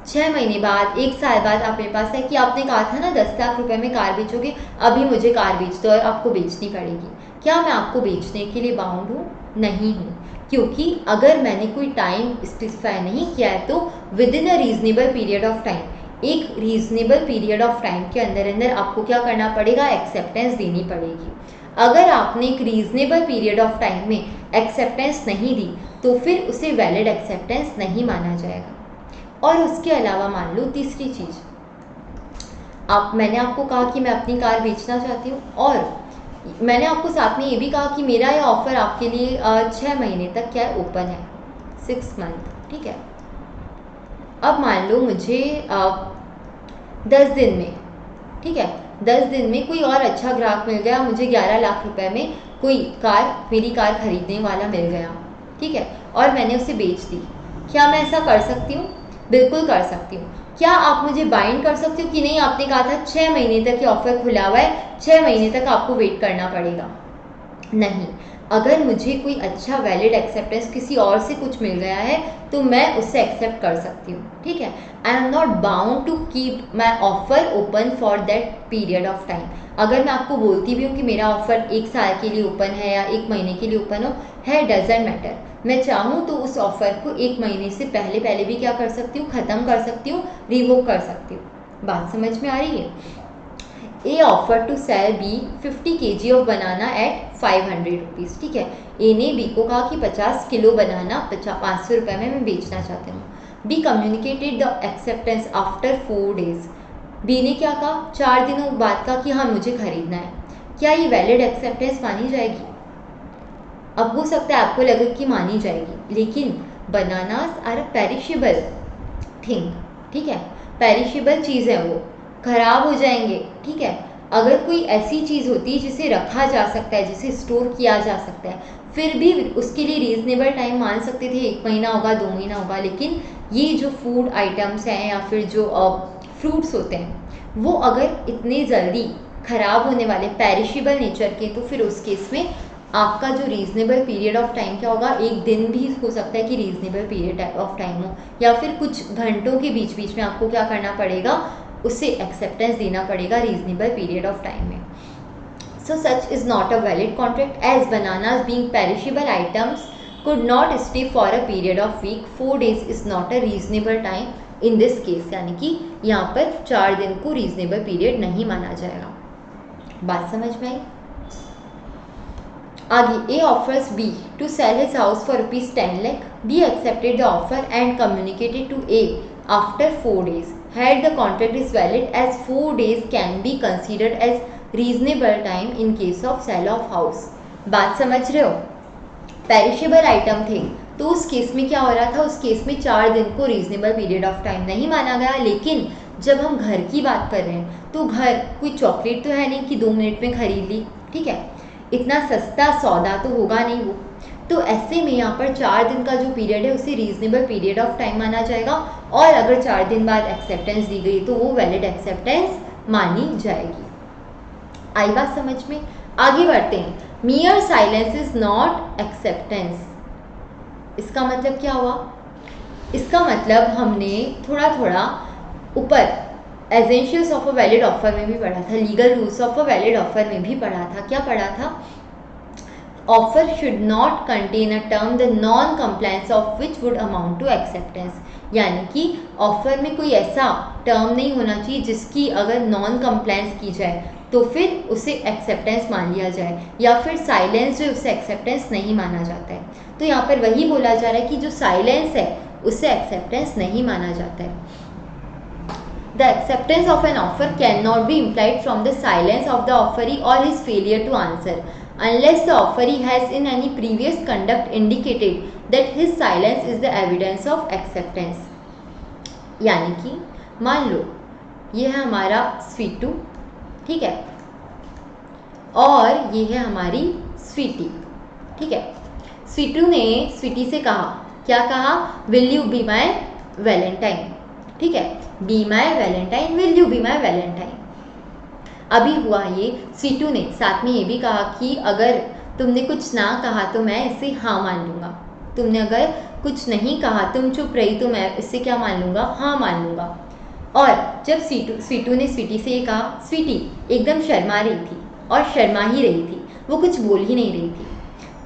6 महीने बाद, 1 साल बाद आप मेरे पास है कि आपने कहा था ना 10 लाख रुपए में कार बेचोगे, अभी मुझे कार बेच दो और आपको बेचनी पड़ेगी। क्या मैं आपको बेचने के लिए बाउंड हूँ? नहीं हूँ, क्योंकि अगर मैंने कोई टाइम स्पेसिफाई नहीं किया है तो with in a reasonable period of time, एक रीजनेबल पीरियड ऑफ टाइम के अंदर अंदर आपको क्या करना पड़ेगा, एक्सेप्टेंस देनी पड़ेगी। अगर आपने एक रीजनेबल पीरियड ऑफ टाइम में एक्सेप्टेंस नहीं दी तो फिर उसे वैलिड एक्सेप्टेंस नहीं माना जाएगा। और उसके अलावा मान लो तीसरी चीज़, मैंने आपको कहा कि मैं अपनी कार बेचना चाहती हूँ और मैंने आपको साथ में ये भी कहा कि मेरा ये ऑफ़र आपके लिए 6 महीने तक क्या है, ओपन है, 6 मंथ, ठीक है। अब मान लो मुझे 10 दिन में, ठीक है, 10 दिन में कोई और अच्छा ग्राहक मिल गया, मुझे 11 लाख रुपए में कोई कार, मेरी कार खरीदने वाला मिल गया, ठीक है, और मैंने उसे बेच दी। क्या मैं ऐसा कर सकती हूँ? बिल्कुल कर सकती हूँ। क्या आप मुझे बाइंड कर सकते हो कि नहीं, आपने कहा था 6 महीने तक ये ऑफर खुला हुआ है, 6 महीने तक आपको वेट करना पड़ेगा? नहीं। अगर मुझे कोई अच्छा वैलिड एक्सेप्टेंस किसी और से कुछ मिल गया है तो मैं उससे एक्सेप्ट कर सकती हूँ, ठीक है। I am not bound to keep my offer open for that period of time. अगर मैं आपको बोलती भी हूँ कि मेरा ऑफर 1 साल के लिए ओपन है या 1 महीने के लिए ओपन हो है, डजेंट मैटर, मैं चाहूँ तो उस ऑफर को 1 महीने से पहले भी क्या कर सकती हूँ, ख़त्म कर सकती हूँ, रिवोक कर सकती हूँ। बात समझ में आ रही है? A offer to sell B 50 kg of banana at 500 rupees, ठीक है। ए ने बी को कहा कि 50 किलो बनाना 500 रुपये में मैं बेचना चाहती हूँ। B communicated the acceptance after 4 days. B ने क्या कहा, 4 दिनों बाद कहा कि हाँ मुझे खरीदना है। क्या ये वैलिड एक्सेप्टेंस मानी जाएगी? अब हो सकता है आपको लगे कि मानी जाएगी, लेकिन bananas are a perishable thing, ठीक है, पेरिशेबल चीज़ है, वो खराब हो जाएंगे, ठीक है। अगर कोई ऐसी चीज़ होती है जिसे रखा जा सकता है, जिसे स्टोर किया जा सकता है, फिर भी उसके लिए रीज़नेबल टाइम मान सकते थे, 1 महीना होगा, 2 महीना होगा। लेकिन ये जो फूड आइटम्स हैं या फिर जो फ्रूट्स होते हैं, वो अगर इतने जल्दी ख़राब होने वाले, पेरिशेबल नेचर के, तो फिर उस केस में आपका जो रीज़नेबल पीरियड ऑफ टाइम क्या होगा, 1 दिन भी हो सकता है कि रीज़नेबल पीरियड ऑफ टाइम हो, या फिर कुछ घंटों के बीच बीच में आपको क्या करना पड़ेगा, उसे एक्सेप्टेंस देना पड़ेगा रीजनेबल पीरियड ऑफ टाइम में। So such is not a valid contract as bananas being perishable items could not stay for a period of week. 4 days is not a reasonable time in this case, यानी कि यहाँ पर 4 दिन को reasonable period नहीं माना जाएगा। बात समझ में आई? आगे, A offers B to sell his house for ₹10 lakh. B accepted the offer and communicated to A after 4 days. Had the contract is valid as 4 days can be considered as reasonable time in case of sale of house. बात समझ रहे हो? Perishable item थे तो उस case में क्या हो रहा था, उस केस में 4 दिन को रीजनेबल पीरियड ऑफ टाइम नहीं माना गया। लेकिन जब हम घर की बात कर रहे हैं तो घर कोई चॉकलेट तो है नहीं कि 2 मिनट में खरीद ली, ठीक है, इतना सस्ता सौदा तो होगा नहीं वो। तो ऐसे में यहाँ पर 4 दिन का जो पीरियड है उसे रीजनेबल पीरियड ऑफ टाइम माना जाएगा, और अगर 4 दिन बाद एक्सेप्टेंस दी गई तो वो वैलिड एक्सेप्टेंस मानी जाएगी। आई बात समझ में? आगे बढ़ते हैं। मियर साइलेंस इज नॉट एक्सेप्टेंस। इसका मतलब क्या हुआ? इसका मतलब हमने थोड़ा थोड़ा ऊपर essentials of a valid offer में भी पढ़ा था, legal rules of a valid offer में भी पढ़ा था। क्या पढ़ा था? Offer should not contain a term the non compliance of which would amount to acceptance. यानी कि ऑफर में कोई ऐसा टर्म नहीं होना चाहिए जिसकी अगर नॉन कंप्लायंस की जाए तो फिर उसे एक्सेप्टेंस मान लिया जाए, या फिर साइलेंस जो उसे एक्सेप्टेंस नहीं माना जाता है। तो यहाँ पर वही बोला जा रहा है कि जो साइलेंस है उसे एक्सेप्टेंस नहीं माना जाता है। The acceptance of an offer cannot be implied from the silence of the offeree or his failure to answer, unless the offeree has in any previous conduct indicated that his silence is the evidence of acceptance. यानी कि मान लो ये है हमारा स्वीटू, ठीक है, और ये है हमारी स्वीटी, ठीक है। स्वीटू ने स्वीटी से कहा, क्या कहा, will you be my Valentine, ठीक है, be my Valentine, will you be my Valentine. अभी हुआ ये, स्वीटू ने साथ में ये भी कहा कि अगर तुमने कुछ ना कहा तो मैं इसे हाँ मान लूँगा, तुमने अगर कुछ नहीं कहा, तुम चुप रही, तो मैं इससे क्या मान लूँगा, हाँ मान लूँगा। और जब स्वीटू ने स्वीटी से ये कहा, स्वीटी एकदम शर्मा रही थी और शर्मा ही रही थी, वो कुछ बोल ही नहीं रही थी,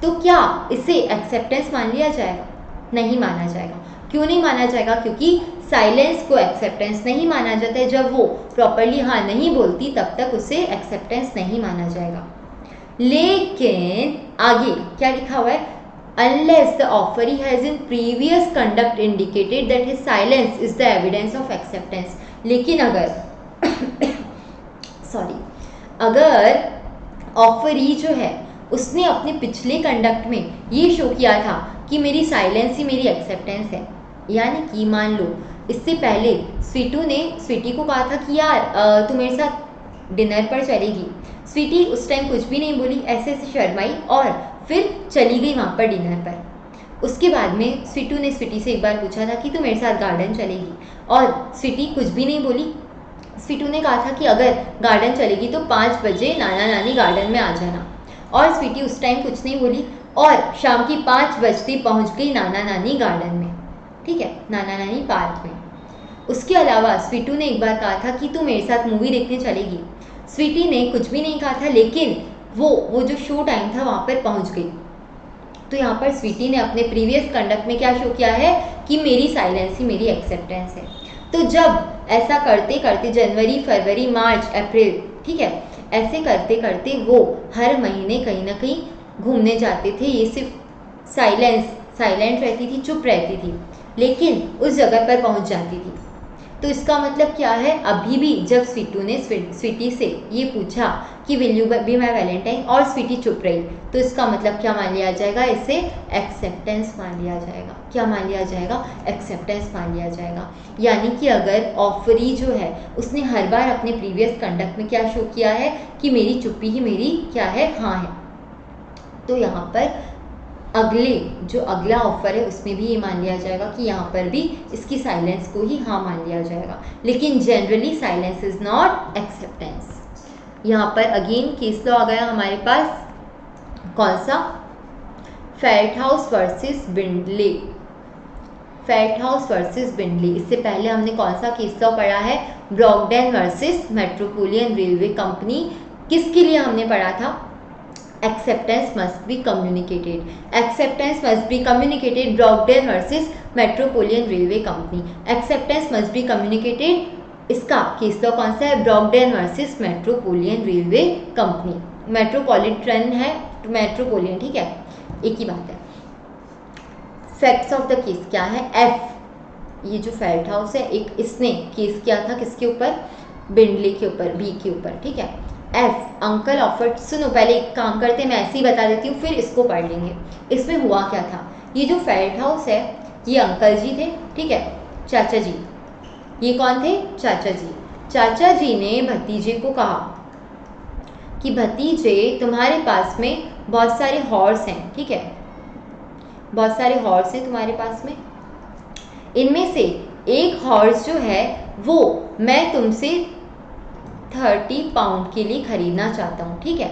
तो क्या इसे एक्सेप्टेंस मान लिया जाएगा? नहीं माना जाएगा। क्यों नहीं माना जाएगा? क्योंकि साइलेंस को एक्सेप्टेंस नहीं माना जाता है। जब वो प्रॉपरली हाँ नहीं बोलती तब तक उसे एक्सेप्टेंस नहीं माना जाएगा। लेकिन आगे क्या लिखा हुआ है, unless the offeree has in previous conduct indicated that his silence is the evidence of acceptance। लेकिन अगर सॉरी, अगर ऑफरी जो है उसने अपने पिछले कंडक्ट में ये शो किया था कि मेरी साइलेंस ही मेरी एक्सेप्टेंस है, यानी कि मान लो इससे पहले स्वीटू ने स्वीटी को कहा था कि यार तू मेरे साथ डिनर पर चलेगी, स्वीटी उस टाइम कुछ भी नहीं बोली, ऐसे ऐसे शर्माई और फिर चली गई वहाँ पर डिनर पर। उसके बाद में स्वीटू ने स्वीटी से एक बार पूछा था कि तू मेरे साथ गार्डन चलेगी, और स्वीटी कुछ भी नहीं बोली। स्वीटू ने कहा था कि अगर गार्डन चलेगी तो 5 बजे नाना नानी गार्डन में आ जाना, और स्वीटी उस टाइम कुछ नहीं बोली और शाम की 5 बजते पहुँच गई नाना नानी गार्डन में, ठीक है, नाना नानी पार्क में। उसके अलावा स्वीटू ने एक बार कहा था कि तू मेरे साथ मूवी देखने चलेगी, स्वीटी ने कुछ भी नहीं कहा था, लेकिन वो जो शो टाइम था वहाँ पर पहुँच गई। तो यहाँ पर स्वीटी ने अपने प्रीवियस कंडक्ट में क्या शो किया है कि मेरी साइलेंस ही मेरी एक्सेप्टेंस है। तो जब ऐसा करते करते जनवरी, फरवरी, मार्च, अप्रैल, ठीक है, ऐसे करते करते वो हर महीने कहीं ना कहीं घूमने जाते थे। ये सिर्फ साइलेंट रहती थी, चुप रहती थी, लेकिन उस जगह पर पहुँच जाती थी। तो इसका मतलब क्या है, अभी भी जब स्वीटू ने स्वीटी से ये पूछा कि will you be my Valentine और स्वीटी चुप रही, तो इसका मतलब क्या मान लिया जाएगा, इसे एक्सेप्टेंस मान लिया जाएगा। क्या मान लिया जाएगा? एक्सेप्टेंस मान लिया जाएगा। यानी कि अगर ऑफरी जो है उसने हर बार अपने प्रीवियस कंडक्ट में क्या शो किया है कि मेरी चुप्पी ही मेरी क्या है, हाँ है, तो यहाँ पर अगला ऑफर है उसमें भी ये मान लिया जाएगा कि यहाँ पर भी इसकी साइलेंस को ही हाँ मान लिया जाएगा। लेकिन generally silence is not acceptance. यहाँ पर अगेन केस लॉ आ गया हमारे पास, कौन सा, फेल्टहाउस वर्सेस बिंडले। फेल्टहाउस वर्सेस बिंडले, इससे पहले हमने कौन सा केस लॉ पढ़ा है, Brogden versus Metropolitan Railway company. किसके लिए हमने पढ़ा था, acceptance must be communicated, acceptance must be communicated, Brockden versus Metropolitan Railway Company, acceptance must be communicated, इसका केस लॉ कौन सा है, Brogden versus Metropolitan Railway Company. Metropolitan है, मेट्रोपोलियन, ठीक है, एक ही बात है। फैक्ट्स ऑफ द केस क्या है, एफ, ये जो फेल्टहाउस है, एक इसने केस किया था किसके ऊपर, बिंडले के ऊपर, बी के ऊपर, ठीक है। एफ, अंकल ऑफर्ड, सुनो पहले एक काम करते हैं, मैं ऐसे ही बता देती हूँ फिर इसको पढ़ लेंगे। इसमें हुआ क्या था, ये जो फेल्टहाउस है ये अंकल जी थे, ठीक है, चाचा जी, ये कौन थे, चाचा जी। चाचा जी ने भतीजे को कहा कि भतीजे तुम्हारे पास में बहुत सारे हॉर्स हैं, ठीक है, बहुत सारे हॉर्स हैं तुम्हारे पास में, इनमें से एक हॉर्स जो है वो मैं तुमसे 30 पाउंड के लिए खरीदना चाहता हूँ, ठीक है।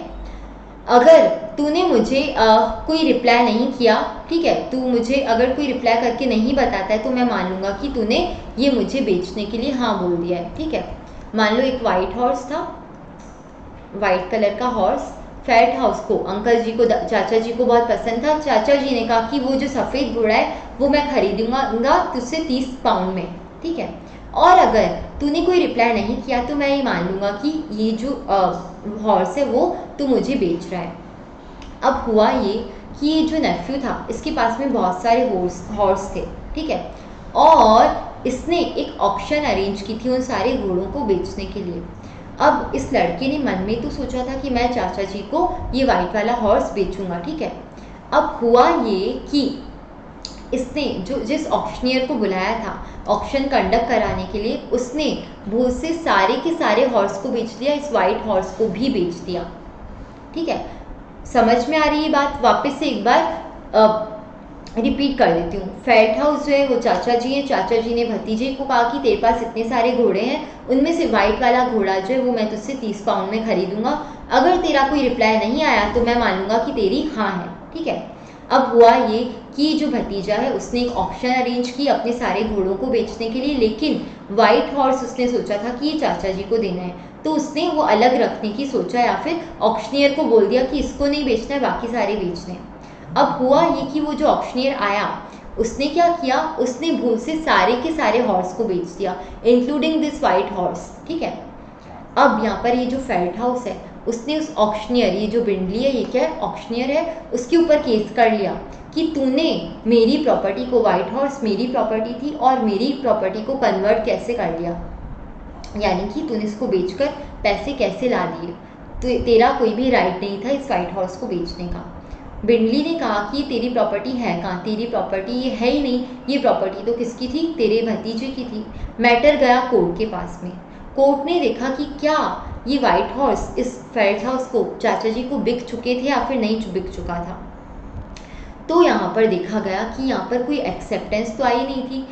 अगर तूने मुझे कोई रिप्लाई नहीं किया, ठीक है, तू मुझे अगर कोई रिप्लाई करके नहीं बताता है तो मैं मान लूँगा कि तूने ये मुझे बेचने के लिए हाँ बोल दिया है, ठीक है। मान लो एक वाइट हॉर्स था, वाइट कलर का हॉर्स, फैट हाउस को अंकल जी को, चाचा जी को बहुत पसंद था। चाचा जी ने कहा कि वो जो सफ़ेद घोड़ा है वो मैं खरीदूंगा तुझसे 30 पाउंड में, ठीक है। और अगर तूने कोई रिप्लाई नहीं किया तो मैं ये मान लूँगा कि ये जो हॉर्स है वो तू मुझे बेच रहा है। अब हुआ ये कि ये जो नेफ्यू था इसके पास में बहुत सारे हॉर्स थे, ठीक है, और इसने एक ऑक्शन अरेंज की थी उन सारे घोड़ों को बेचने के लिए। अब इस लड़के ने मन में तो सोचा था कि मैं चाचा जी को ये वाइट वाला हॉर्स बेचूंगा, ठीक है। अब हुआ ये कि इसने जो जिस ऑक्शनियर को बुलाया था ऑक्शन कंडक्ट कराने के लिए, उसने बहुत से सारे के सारे हॉर्स को बेच दिया, इस वाइट हॉर्स को भी बेच दिया। ठीक है, समझ में आ रही है बात? वापस से एक बार रिपीट कर देती हूँ। फेल्टहाउस जो है वो चाचा जी हैं। चाचा जी ने भतीजे को कहा कि तेरे पास इतने सारे घोड़े हैं, उनमें से वाइट वाला घोड़ा जो है वो मैं तुझसे 30 पाउंड में खरीदूंगा। अगर तेरा कोई रिप्लाई नहीं आया तो मैं मानूंगा कि तेरी हाँ है। ठीक है, अब हुआ ये कि जो भतीजा है उसने एक ऑक्शन अरेंज की अपने सारे घोड़ों को बेचने के लिए, लेकिन वाइट हॉर्स उसने सोचा था कि ये चाचा जी को देना है, तो उसने वो अलग रखने की सोचा, या फिर ऑक्शनियर को बोल दिया कि इसको नहीं बेचना है, बाकी सारे बेचने हैं। अब हुआ ये कि वो जो ऑक्शनियर आया उसने क्या किया, उसने भूल से सारे के सारे हॉर्स को बेच दिया, इंक्लूडिंग दिस वाइट हॉर्स। ठीक है, अब यहाँ पर ये जो फेल्टहाउस है उसने उस ऑक्शनियर, ये जो बिंडली है ये क्या है, ऑक्शनियर है, उसके ऊपर केस कर लिया कि तूने मेरी प्रॉपर्टी को, वाइट हॉर्स मेरी प्रॉपर्टी थी और मेरी प्रॉपर्टी को कन्वर्ट कैसे कर लिया, यानी कि तूने इसको बेचकर पैसे कैसे ला दिए, तो तेरा कोई भी राइट नहीं था इस वाइट हॉर्स को बेचने का। बिंडली ने कहा कि तेरी प्रॉपर्टी है कहाँ, तेरी प्रॉपर्टी ये है ही नहीं, ये प्रॉपर्टी तो किसकी थी, तेरे भतीजे की थी। मैटर गया कोर्ट के पास में। कोर्ट ने देखा कि क्या ये वाइट हॉर्स इस फेल्टहाउस को, चाचा जी को बिक चुके थे या फिर नहीं बिक चुका था। तो यहाँ पर देखा गया कि यहाँ पर कोई एक्सेप्टेंस तो आई नहीं थी।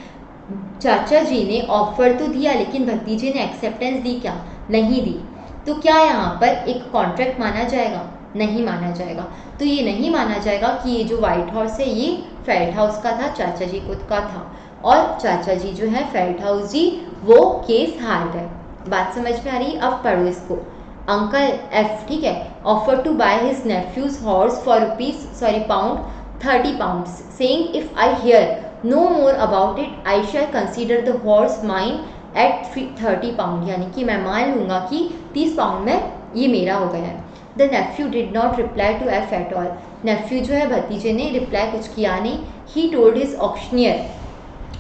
चाचा जी ने ऑफर तो दिया लेकिन भतीजे ने एक्सेप्टेंस दी क्या, नहीं दी। तो क्या यहाँ पर एक कॉन्ट्रैक्ट माना जाएगा, नहीं माना जाएगा। तो ये नहीं माना जाएगा कि ये जो वाइट हॉर्स है ये फेल्टहाउस का था, चाचा जी को का था, और चाचा जी जो है फेल्टहाउस जी वो केस हार गए। बात समझ में आ रही? अब पढ़ो इसको। अंकल एफ, ठीक है, offer to buy his nephew's horse for pound 30 pounds, saying if I hear no more about it, I shall consider the horse mine at 30 pound, यानी कि मैं मान लूंगा कि 30 पाउंड में ये मेरा हो गया है। The nephew did not reply to F at all. nephew जो है भतीजे ने रिप्लाई कुछ किया नहीं। He told his auctioneer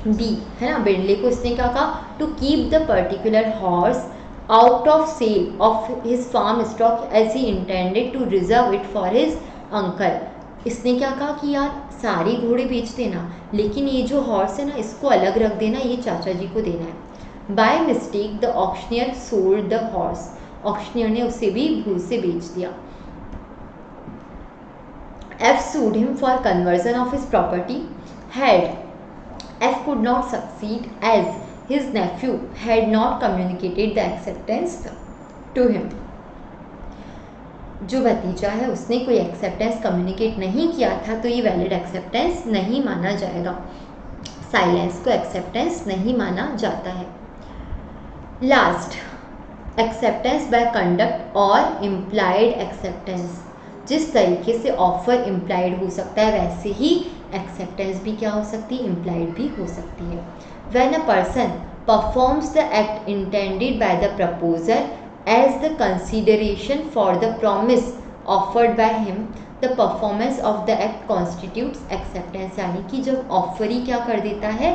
B, है ना, बिंडले को इसने क्या कहा, to keep the particular horse out of sale of his farm stock as he intended to reserve it for his uncle. इसने क्या कहा कि यार सारे घोड़े बेच देना, लेकिन ये जो हॉर्स है ना इसको अलग रख देना, ये चाचा जी को देना है। By mistake the auctioneer sold the horse, auctioneer ने उसे भी भूल से बेच दिया। F sued him for conversion of his property. Had F could not succeed as his nephew had not communicated the acceptance to him. जो भतीजा है उसने कोई एक्सेप्टेंस कम्युनिकेट नहीं किया था, तो ये वैलिड एक्सेप्टेंस नहीं माना जाएगा। साइलेंस को एक्सेप्टेंस नहीं माना जाता है। लास्ट, एक्सेप्टेंस बाय कंडक्ट और इम्प्लाइड एक्सेप्टेंस। जिस तरीके से ऑफर इम्प्लाइड हो सकता है वैसे ही एक्सेप्टेंस भी क्या हो सकती है, इम्प्लाइड भी हो सकती है। When a person performs the act intended by the proposer as the consideration for the promise offered by him, the performance of the act constitutes acceptance। यानी कि जब ऑफर ही क्या कर देता है,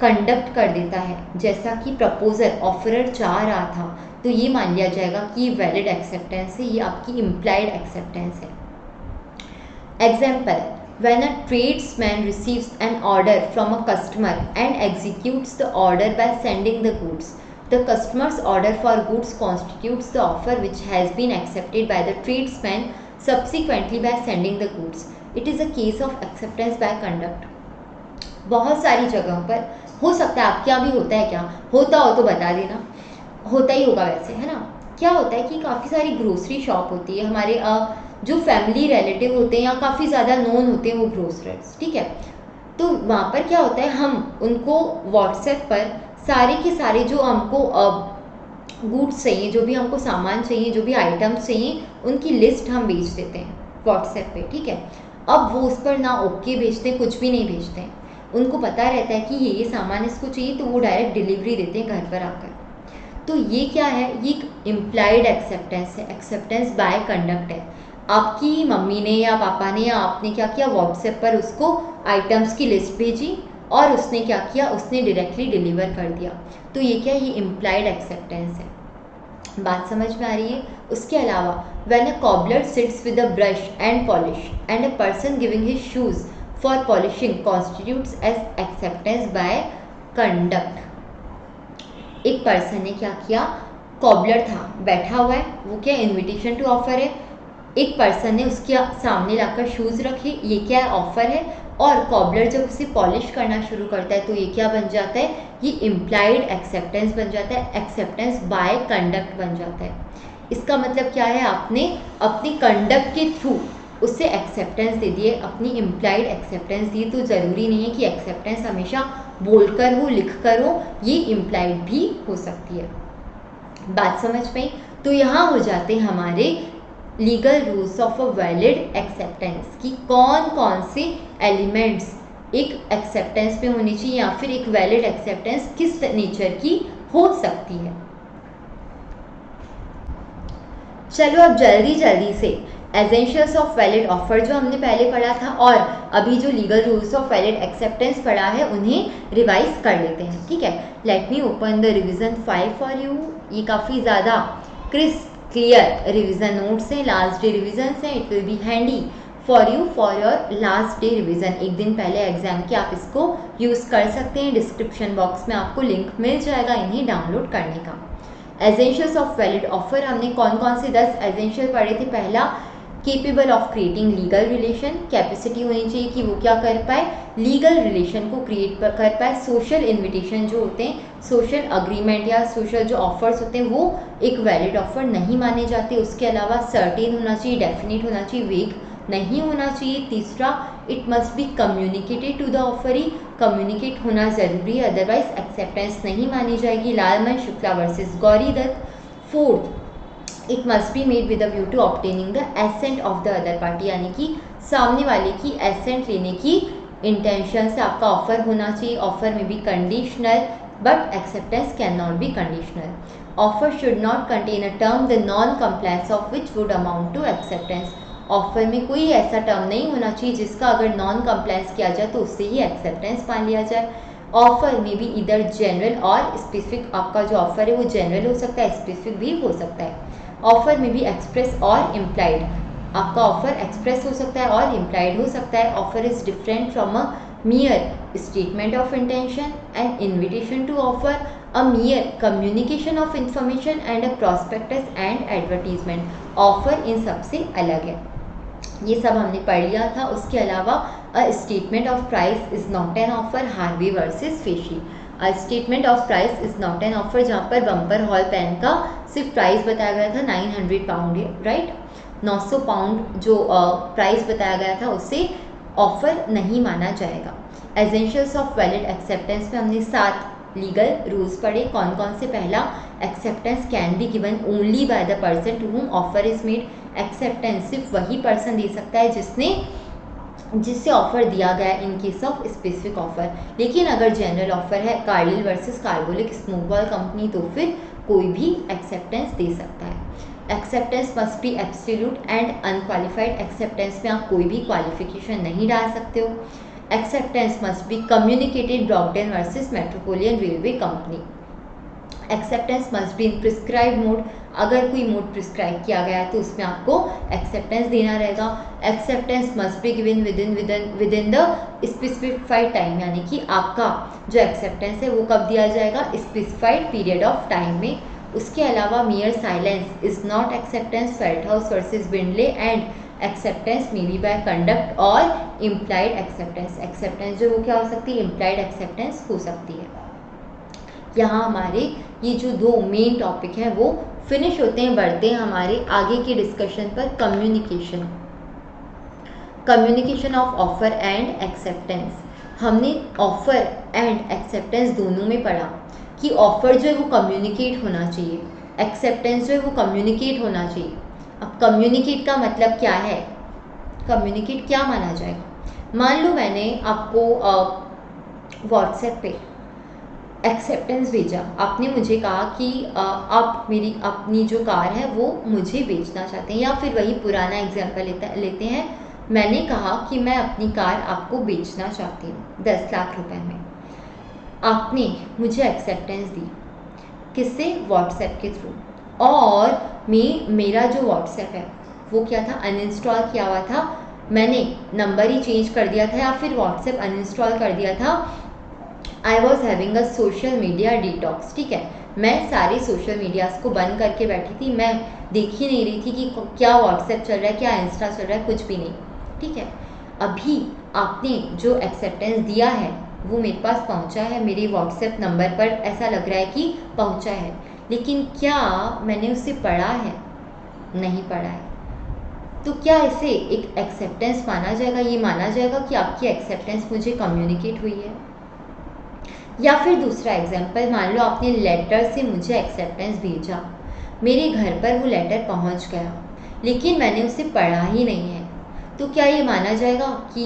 कंडक्ट कर देता है, जैसा कि प्रपोजर ऑफरर चाह रहा था, तो ये मान लिया जाएगा कि वैलिड एक्सेप्टेंस है, ये आपकी इम्प्लाइड एक्सेप्टेंस है। Example, when a tradesman receives an order from a customer and executes the order by sending the goods, the customer's order for goods constitutes the offer which has been accepted by the tradesman subsequently by sending the goods. It is a case of acceptance by conduct. बहुत सारी जगहों पर हो सकता है, आपके यहाँ भी होता है क्या, होता हो तो बता देना, होता ही होगा वैसे, है ना। क्या होता है कि काफ़ी सारी ग्रोसरी शॉप होती है, हमारे जो फैमिली रिलेटिव होते हैं या काफ़ी ज़्यादा नोन होते हैं वो ग्रोसर्स, ठीक है, तो वहाँ पर क्या होता है, हम उनको व्हाट्सएप पर सारे के सारे जो हमको गुड्स चाहिए, जो भी हमको सामान चाहिए, जो भी आइटम्स चाहिए, उनकी लिस्ट हम भेज देते हैं व्हाट्सएप पे, ठीक है। अब वो उस पर ना ओके भेजते हैं, कुछ भी नहीं भेजते हैं, उनको पता रहता है कि ये सामान इसको चाहिए, तो वो डायरेक्ट डिलीवरी देते हैं घर पर आकर। तो ये क्या है, ये एक इम्प्लाइड एक्सेप्टेंस है, एक्सेप्टेंस बाय कंडक्ट है। आपकी मम्मी ने या पापा ने या आपने क्या किया, व्हाट्सएप पर उसको आइटम्स की लिस्ट भेजी और उसने क्या किया, उसने डायरेक्टली डिलीवर कर दिया, तो ये क्या, ये इम्प्लाइड एक्सेप्टेंस है। बात समझ में आ रही है? उसके अलावा when a cobbler sits with a brush and polish and a person giving his shoes for polishing constitutes as acceptance by conduct. एक पर्सन ने क्या किया, कॉबलर था, बैठा हुआ है, वो क्या इनविटेशन टू ऑफर है। एक पर्सन ने उसके सामने लाकर शूज़ रखे, ये क्या है, ऑफर है। और कॉबलर जब उसे पॉलिश करना शुरू करता है तो ये क्या बन जाता है, ये इम्प्लाइड एक्सेप्टेंस बन जाता है, एक्सेप्टेंस बाय कंडक्ट बन जाता है। इसका मतलब क्या है, आपने अपनी कंडक्ट के थ्रू उससे एक्सेप्टेंस दे दिए, अपनी इम्प्लाइड एक्सेप्टेंस दी। तो ज़रूरी नहीं है कि एक्सेप्टेंस हमेशा बोलकर हो, लिखकर हो, ये इम्प्लाइड भी हो सकती है। बात समझ में? तो यहाँ हो जाते हैं हमारे legal rules of a valid acceptance कि कौन कौन से एलिमेंट्स एक एक्सेप्टेंस में होनी चाहिए या फिर एक वैलिड एक्सेप्टेंस किस नेचर की हो सकती है। चलो अब जल्दी जल्दी से एसेंशियल्स ऑफ वैलिड ऑफर जो हमने पहले पढ़ा था और अभी जो legal rules of valid acceptance पढ़ा है उन्हें रिवाइज कर लेते हैं। ठीक है, let me open the revision 5 for you. ये काफ़ी ज़्यादा क्रिस्प क्लियर रिवीजन नोट्स हैं, लास्ट डे रिवीजन हैं। It will be handy for you for your last day revision. एक दिन पहले एग्जाम के आप इसको यूज़ कर सकते हैं। डिस्क्रिप्शन बॉक्स में आपको लिंक मिल जाएगा इन्हें डाउनलोड करने का। एसेंशियल्स ऑफ वैलिड ऑफर हमने कौन कौन से 10 एसेंशियल पढ़े थे। पहला, capable of creating legal relation, capacity होनी चाहिए कि वो क्या कर पाए, लीगल रिलेशन को क्रिएट कर पाए। सोशल इन्विटेशन जो होते हैं, सोशल अग्रीमेंट या सोशल जो ऑफर्स होते हैं वो एक वैलिड ऑफर नहीं माने जाते। उसके अलावा सर्टेन होना चाहिए, डेफिनेट होना चाहिए, वेग नहीं होना चाहिए। तीसरा, it must be communicated to the offeree, communicate होना ज़रूरी है, अदरवाइज एक्सेप्टेंस नहीं मानी जाएगी। Lalman Shukla versus Gauri Dutt. Fourth, it must be made with a view to obtaining the assent of the other party, यानी कि सामने वाले की एसेंट लेने की इंटेंशन से आपका ऑफर होना चाहिए। ऑफर में भी conditional but acceptance can not be conditional. Offer should not contain a term the non compliance of which would amount to acceptance. Offer में कोई ऐसा टर्म नहीं होना चाहिए जिसका अगर नॉन कंप्लायंस किया जाए तो उससे ही एक्सेप्टेंस मान लिया जाए। ऑफर में भी इधर जनरल और स्पेसिफिक, आपका जो ऑफर है वो जनरल हो सकता है, स्पेसिफिक भी हो सकता है। ऑफर में भी एक्सप्रेस और इम्प्लाइड, आपका ऑफर एक्सप्रेस हो सकता है और इम्प्लाइड हो सकता है। Offer is different from a mere statement of intention, an invitation to offer, a mere communication of information and a prospectus and advertisement. offer इन सबसे अलग है, ये सब हमने पढ़ लिया था। उसके अलावा a statement of price is not an offer, Harvey versus facie. A statement of price is not an offer, जहाँ पर बम्पर हॉल पेन का सिर्फ प्राइस बताया गया था 900 पाउंड, राइट, 900 पाउंड जो प्राइस बताया गया था उससे ऑफर नहीं माना जाएगा। एसेंशियल्स ऑफ वैलिड एक्सेप्टेंस में हमने 7 लीगल रूल्स पढ़े। कौन कौन से? पहला, acceptance can be given only by the person to whom offer is made. Acceptance सिर्फ वही पर्सन दे सकता है जिससे ऑफर दिया गया in case of specific offer. लेकिन अगर जनरल ऑफर है, Carlill versus Carbolic smoke ball Company, तो फिर कोई भी एक्सेप्टेंस दे सकता है। Acceptance must be absolute and unqualified, acceptance में आप कोई भी क्वालिफिकेशन नहीं डाल सकते हो। Acceptance must be communicated, Brogden versus Metropolitan Railway Company. Acceptance must be in prescribe mode, अगर कोई मोड प्रिस्क्राइब किया गया है तो उसमें आपको एक्सेप्टेंस देना रहेगा। Acceptance must be given within the specified time, यानी कि आपका जो एक्सेप्टेंस है वो कब दिया जाएगा, स्पेसिफाइड पीरियड ऑफ टाइम में। उसके अलावा mere silence is not acceptance, Felthouse versus Bindley, and acceptance may be by conduct और इम्प्लाइड एक्सेप्टेंस। एक्सेप्टेंस जो वो क्या हो सकती है, इम्प्लाइड एक्सेप्टेंस हो सकती है। यहाँ हमारे ये जो 2 मेन टॉपिक हैं वो फिनिश होते हैं। बढ़ते हैं हमारे आगे के डिस्कशन पर। Communication of offer and acceptance. हमने ऑफर एंड एक्सेप्टेंस दोनों में पढ़ा कि ऑफर जो है वो कम्युनिकेट होना चाहिए, एक्सेप्टेंस जो है वो कम्युनिकेट होना चाहिए। अब कम्युनिकेट का मतलब क्या है, कम्युनिकेट क्या माना जाएगा? मान लो मैंने आपको व्हाट्सएप पे एक्सेप्टेंस भेजा, आपने मुझे कहा कि आप मेरी अपनी जो कार है वो मुझे बेचना चाहते हैं, या फिर वही पुराना एग्जाम्पल लेते हैं, मैंने कहा कि मैं अपनी कार आपको बेचना चाहती हूँ 10 लाख रुपए में। आपने मुझे एक्सेप्टेंस दी, किससे? व्हाट्सएप के थ्रू। और मेरा जो व्हाट्सएप है वो क्या था, अनइंस्टॉल किया हुआ था मैंने नंबर ही चेंज कर दिया था या फिर व्हाट्सएप अनइंस्टॉल कर दिया था। I was having a social media detox, ठीक है, मैं सारे सोशल मीडियाज़ को बंद करके बैठी थी, मैं देख ही नहीं रही थी कि क्या व्हाट्सएप चल रहा है, क्या इंस्टा चल रहा है, कुछ भी नहीं, ठीक है। अभी आपने जो एक्सेप्टेंस दिया है वो मेरे पास पहुंचा है, मेरे व्हाट्सएप नंबर पर ऐसा लग रहा है कि पहुंचा है, लेकिन क्या मैंने उसे पढ़ा है? नहीं पढ़ा है। तो क्या इसे एक एक्सेप्टेंस माना जाएगा? ये माना जाएगा कि आपकी एक्सेप्टेंस मुझे कम्युनिकेट हुई है। या फिर दूसरा एग्जाम्पल, मान लो आपने लेटर से मुझे एक्सेप्टेंस भेजा, मेरे घर पर वो लेटर पहुंच गया, लेकिन मैंने उसे पढ़ा ही नहीं है, तो क्या ये माना जाएगा कि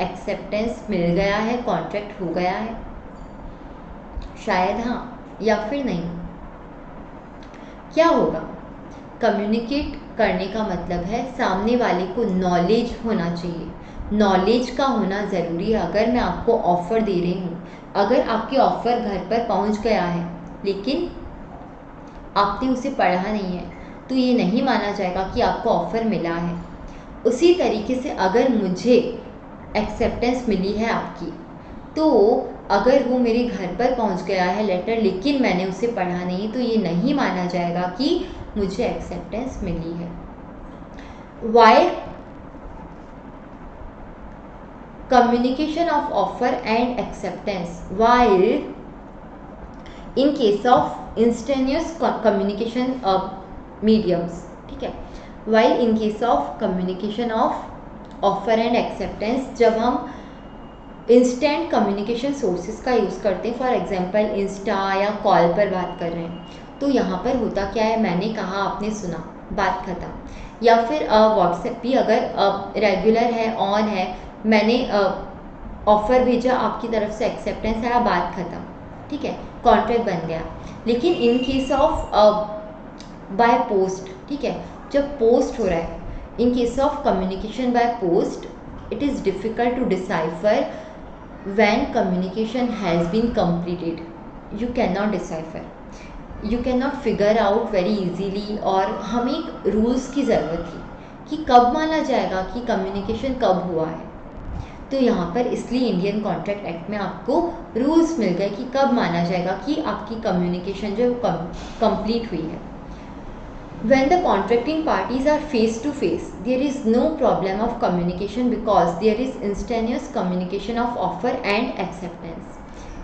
एक्सेप्टेंस मिल गया है, कॉन्ट्रैक्ट हो गया है? शायद हाँ या फिर नहीं। क्या होगा? कम्युनिकेट करने का मतलब है सामने वाले को नॉलेज होना चाहिए, नॉलेज का होना ज़रूरी है। अगर मैं आपको ऑफ़र दे रही हूँ, अगर आपके ऑफ़र घर पर पहुँच गया है लेकिन आपने उसे पढ़ा नहीं है, तो ये नहीं माना जाएगा कि आपको ऑफ़र मिला है। उसी तरीके से अगर मुझे एक्सेप्टेंस मिली है आपकी, तो अगर वो मेरे घर पर पहुंच गया है लेटर लेकिन मैंने उसे पढ़ा नहीं, तो ये नहीं माना जाएगा कि मुझे एक्सेप्टेंस मिली है। While communication of offer and acceptance, while in case of instantaneous communication mediums, ठीक है, while in case of communication of offer and acceptance, जब हम इंस्टेंट कम्युनिकेशन सोर्सेज का यूज़ करते हैं, फॉर एग्जांपल इंस्टा या कॉल पर बात कर रहे हैं, तो यहाँ पर होता क्या है, मैंने कहा आपने सुना, बात खत्म। या फिर व्हाट्सएप भी अगर रेगुलर है, ऑन है, मैंने ऑफ़र भेजा, आपकी तरफ से एक्सेप्टेंस आया, बात खत्म, ठीक है, कॉन्ट्रैक्ट बन गया। लेकिन इन केस ऑफ बाय पोस्ट, ठीक है, जब पोस्ट हो रहा है, इन case of communication by post, it is difficult to decipher when communication has been completed. You cannot decipher, you cannot figure out very easily। और हमें एक रूल्स की ज़रूरत थी कि कब माना जाएगा कि कम्युनिकेशन कब हुआ है। तो यहाँ पर इसलिए इंडियन कॉन्ट्रैक्ट एक्ट में आपको रूल्स मिल गए कि कब माना जाएगा कि आपकी कम्युनिकेशन जो कंप्लीट हुई है। When the contracting parties are face to face, there is no problem of communication because there is instantaneous communication of offer and acceptance.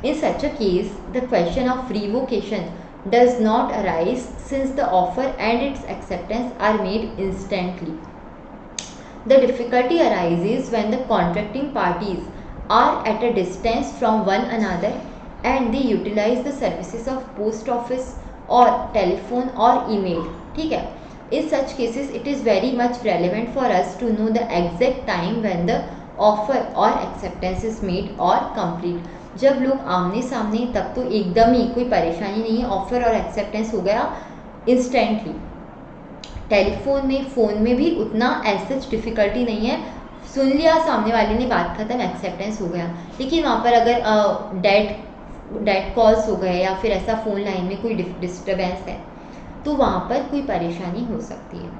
In such a case, the question of revocation does not arise since the offer and its acceptance are made instantly. The difficulty arises when the contracting parties are at a distance from one another and they utilize the services of post office or telephone or email, ठीक है। In such cases it is very much relevant for us to know the exact time when the offer or acceptance is made or complete। जब लोग आमने सामने, तब तो एकदम ही कोई परेशानी नहीं है, ऑफर और एक्सेप्टेंस हो गया इंस्टेंटली। टेलीफोन में, फ़ोन में भी उतना ऐसा डिफ़िकल्टी नहीं है, सुन लिया सामने वाले ने, बात खत्म, एक्सेप्टेंस हो गया। लेकिन वहाँ पर अगर डेड कॉल्स हो गए या फिर ऐसा फ़ोन लाइन में कोई डिस्टर्बेंस है, तो वहाँ पर कोई परेशानी हो सकती है।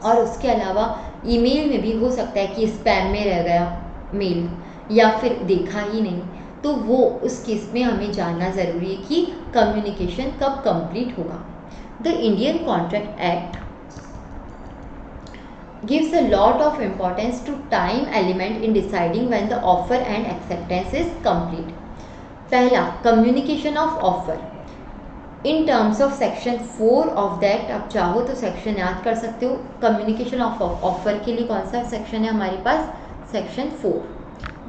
और उसके अलावा ईमेल में भी हो सकता है कि स्पैम में रह गया मेल या फिर देखा ही नहीं, तो वो उस केस में हमें जानना ज़रूरी है कि कम्युनिकेशन कब कंप्लीट होगा। The Indian contract act gives a lot of importance to time element in deciding when the offer and acceptance is complete। पहला, communication of offer in terms of section 4 of that, आप चाहो तो section याद कर सकते हो। Communication of offer के लिए कौन सा सेक्शन है हमारे पास? Section 4।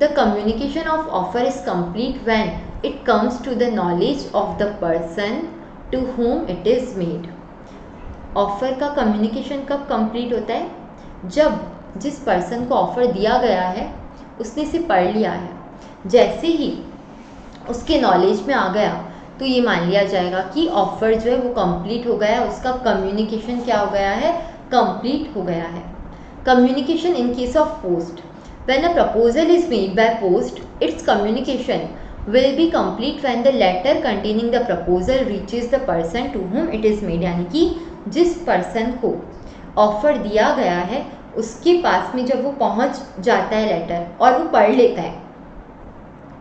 The communication of offer is complete when it comes to the knowledge of the person to whom it is made. Offer का कम्युनिकेशन कब कंप्लीट होता है? जब जिस पर्सन को ऑफर दिया गया है उसने इसे पढ़ लिया है, जैसे ही उसके नॉलेज में आ गया तो ये मान लिया जाएगा कि ऑफर जो है वो कंप्लीट हो गया है, उसका कम्युनिकेशन क्या हो गया है? कंप्लीट हो गया है। Communication in case of post, when a proposal is made by post, its communication will be complete when the letter containing the proposal reaches the person to whom it is made. यानी कि जिस person को offer दिया गया है उसके पास में जब वो पहुंच जाता है लेटर और वो पढ़ लेता है,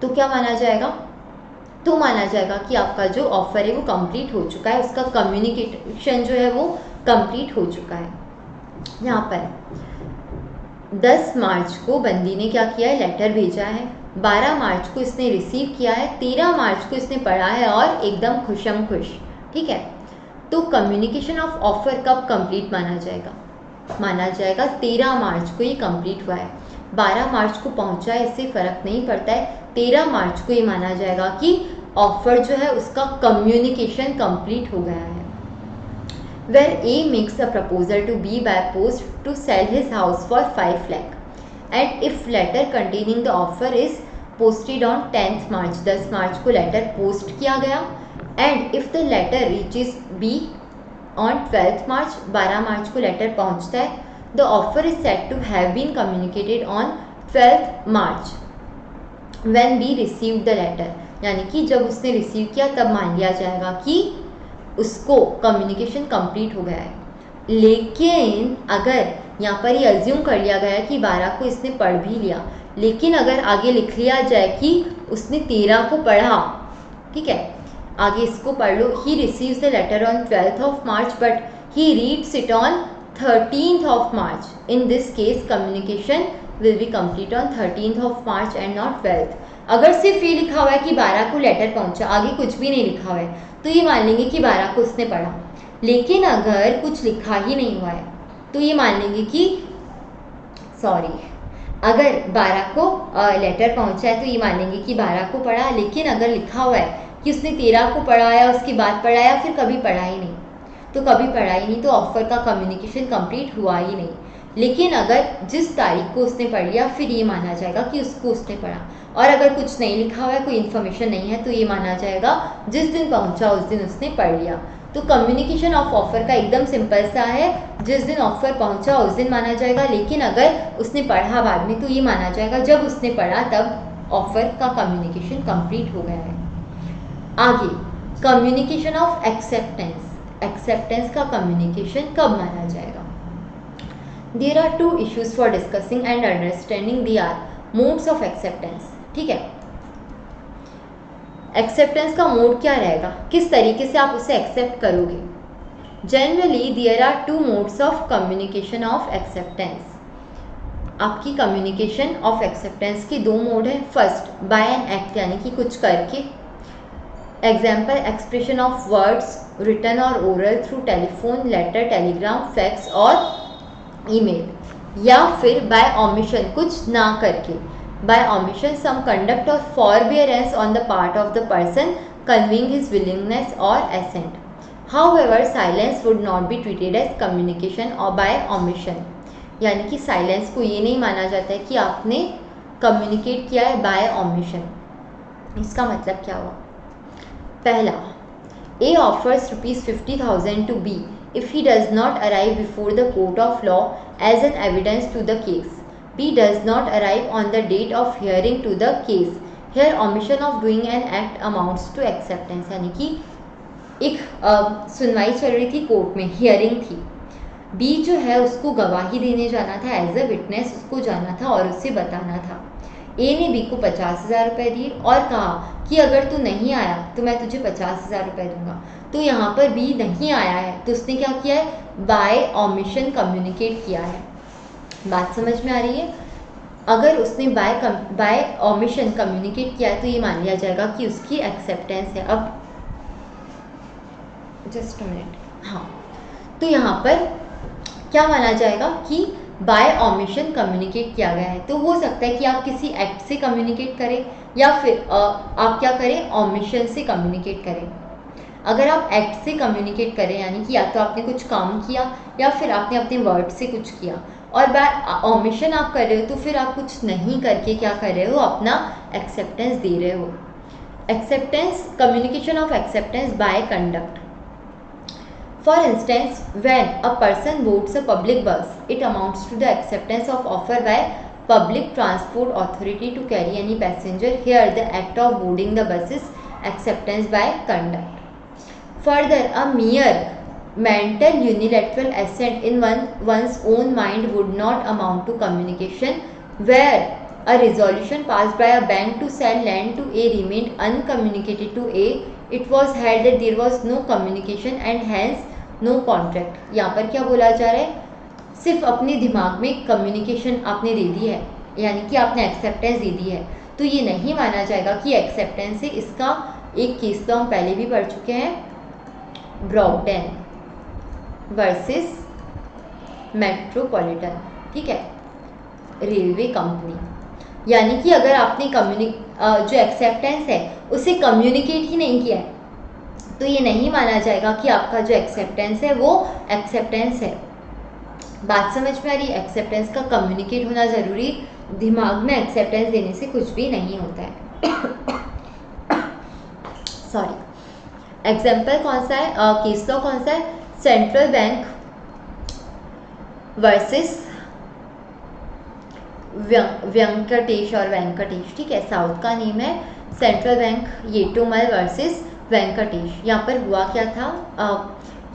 तो क्या माना जाएगा? तो माना जाएगा कि आपका जो ऑफर है वो कंप्लीट हो चुका है, उसका कम्युनिकेशन जो है वो कंप्लीट हो चुका है। यहाँ पर 10 मार्च को बंदी ने क्या किया है, लेटर भेजा है, 12 मार्च को इसने रिसीव किया है, 13 मार्च को इसने पढ़ा है और एकदम खुशम खुश। ठीक है, तो कम्युनिकेशन ऑफ ऑफर कब कंप्लीट माना जाएगा? माना जाएगा 13 मार्च को ये कंप्लीट हुआ है। 12 मार्च को पहुंचा है, इससे फर्क नहीं पड़ता है, 13 मार्च को ये माना जाएगा कि ऑफर जो है उसका कम्युनिकेशन कंप्लीट हो गया है। Where A makes a proposal to B by post to sell his house for 5 lakh, and if letter containing the offer is posted on 10th March, 10 मार्च को लेटर पोस्ट किया गया, and if the letter reaches B on 12th March, 12 मार्च को letter पहुंचता है, the offer is said to have been communicated on 12th March when B received the letter, यानी कि जब उसने रिसीव किया तब मान लिया जाएगा कि उसको कम्युनिकेशन कंप्लीट हो गया है। लेकिन अगर यहाँ पर ये अज्यूम कर लिया गया कि 12 को इसने पढ़ भी लिया, लेकिन अगर आगे लिख लिया जाए कि उसने 13 को पढ़ा, ठीक है, आगे इसको पढ़ लो, he receives the letter on 12th of March but he reads it on 13th of March, in this case communication will be complete on 13th of March and not 12th। अगर सिर्फ ये लिखा हुआ है कि 12 को लेटर पहुंचा, आगे कुछ भी नहीं लिखा हुआ है, तो ये मान लेंगे कि 12 को उसने पढ़ा। लेकिन अगर कुछ लिखा ही नहीं हुआ है तो ये मान लेंगे कि अगर 12 को लेटर पहुंचा है तो ये मान लेंगे कि 12 को पढ़ा। लेकिन अगर लिखा हुआ है कि उसने 13 को पढ़ा या उसके बाद पढ़ा या फिर कभी पढ़ा ही नहीं, तो कभी पढ़ा ही नहीं, तो ऑफर का कम्युनिकेशन कंप्लीट हुआ ही नहीं। लेकिन अगर जिस तारीख को उसने पढ़ लिया, फिर ये माना जाएगा कि उसको उसने पढ़ा। और अगर कुछ नहीं लिखा हुआ है, कोई इन्फॉर्मेशन नहीं है, तो ये माना जाएगा जिस दिन पहुंचा उस दिन उसने पढ़ लिया। तो कम्युनिकेशन ऑफ ऑफर का एकदम सिंपल सा है, जिस दिन ऑफर पहुंचा उस दिन माना जाएगा। लेकिन अगर उसने पढ़ा बाद में तो ये माना जाएगा जब उसने पढ़ा तब ऑफर का कम्युनिकेशन कंप्लीट हो गया है। आगे कम्युनिकेशन ऑफ एक्सेप्टेंस, एक्सेप्टेंस का कम्युनिकेशन कब माना जाएगा? There are 2 issues for discussing and understanding the modes of acceptance। ठीक है, एक्सेप्टेंस का मोड क्या रहेगा, किस तरीके से आप उसे एक्सेप्ट करोगे? Generally there are 2 modes of communication of acceptance. आपकी कम्युनिकेशन ऑफ एक्सेप्टेंस के 2 मोड है। फर्स्ट बाय एन एक्ट, यानी कि कुछ करके, example expression of words written और oral through telephone, letter, telegram, fax और ईमेल। या फिर बाय ऑमिशन, कुछ ना करके, by omission some conduct or forbearance on the part of the person conveying his willingness or assent. However, silence would not be treated as communication or by omission। यानी कि silence को ये नहीं माना जाता है कि आपने कम्युनिकेट किया है बाय ऑमिशन। इसका मतलब क्या हुआ? पहला, A offers ₹50,000 to B if he does not arrive before the court of law as an evidence to the case. B does not arrive on the date of hearing to the case. Here omission of doing an act amounts to acceptance। यानी कि एक सुनवाई चल रही थी court में, hearing थी, B जो है उसको गवाही देने जाना था, एज अ विटनेस उसको जाना था और उसे बताना था। A ने B को 50,000 रुपये दिए और कहा कि अगर तू नहीं आया तो मैं तुझे 50,000 रुपये दूंगा। तो यहाँ पर B नहीं आया है तो उसने क्या किया है? बाय ऑमिशन कम्युनिकेट किया है। बात समझ में आ रही है? अगर उसने बाय ऑमिशन कम्युनिकेट किया है तो ये मान लिया जाएगा कि उसकी एक्सेप्टेंस है। अब जस्ट अ मिनट, हाँ, तो यहाँ पर क्या माना जाएगा कि बाय ऑमिशन कम्युनिकेट किया गया है। तो हो सकता है कि आप किसी एक्ट से कम्युनिकेट करें या फिर आप क्या करें, ऑमिशन से कम्युनिकेट करें। अगर आप एक्ट से कम्युनिकेट करें यानी कि या तो आपने कुछ काम किया या फिर आपने अपने वर्ड से कुछ किया, और बाय ऑमिशन आप कर रहे हो तो फिर आप कुछ नहीं करके क्या कर रहे हो, अपना एक्सेप्टेंस दे रहे हो। Acceptance, communication of acceptance by conduct. For instance, when a person boards a public bus, it amounts to the acceptance of offer by public transport authority to carry any passenger. Here, the act of boarding the bus is acceptance by conduct. Further, a mere mental unilateral assent in one's own mind would not amount to communication, where a resolution passed by a bank to sell land to A remained uncommunicated to A. It was held that there was no communication and hence no contract. यहाँ पर क्या बोला जा रहा है, सिर्फ अपने दिमाग में कम्युनिकेशन आपने दे दी है, यानी कि आपने एक्सेप्टेंस दे दी है, तो ये नहीं माना जाएगा कि एक्सेप्टेंस है। इसका एक केस तो हम पहले भी पढ़ चुके हैं, ब्रॉडन वर्सेस मेट्रोपॉलिटन, ठीक है, रेलवे कंपनी। यानी कि अगर आपने जो एक्सेप्टेंस है उसे कम्युनिकेट ही नहीं किया है तो ये नहीं माना जाएगा कि आपका जो एक्सेप्टेंस है वो एक्सेप्टेंस है। बात समझ में आ रही है? एक्सेप्टेंस का कम्युनिकेट होना ज़रूरी, दिमाग में एक्सेप्टेंस देने से कुछ भी नहीं होता है। सॉरी, एग्जाम्पल कौन सा है, केस लॉ कौन सा है, सेंट्रल बैंक वर्सेस वेंकटेश और वेंकटेश, ठीक है, साउथ का नेम है सेंट्रल बैंक, येटुमल वर्सेस वेंकटेश। यहाँ पर हुआ क्या था,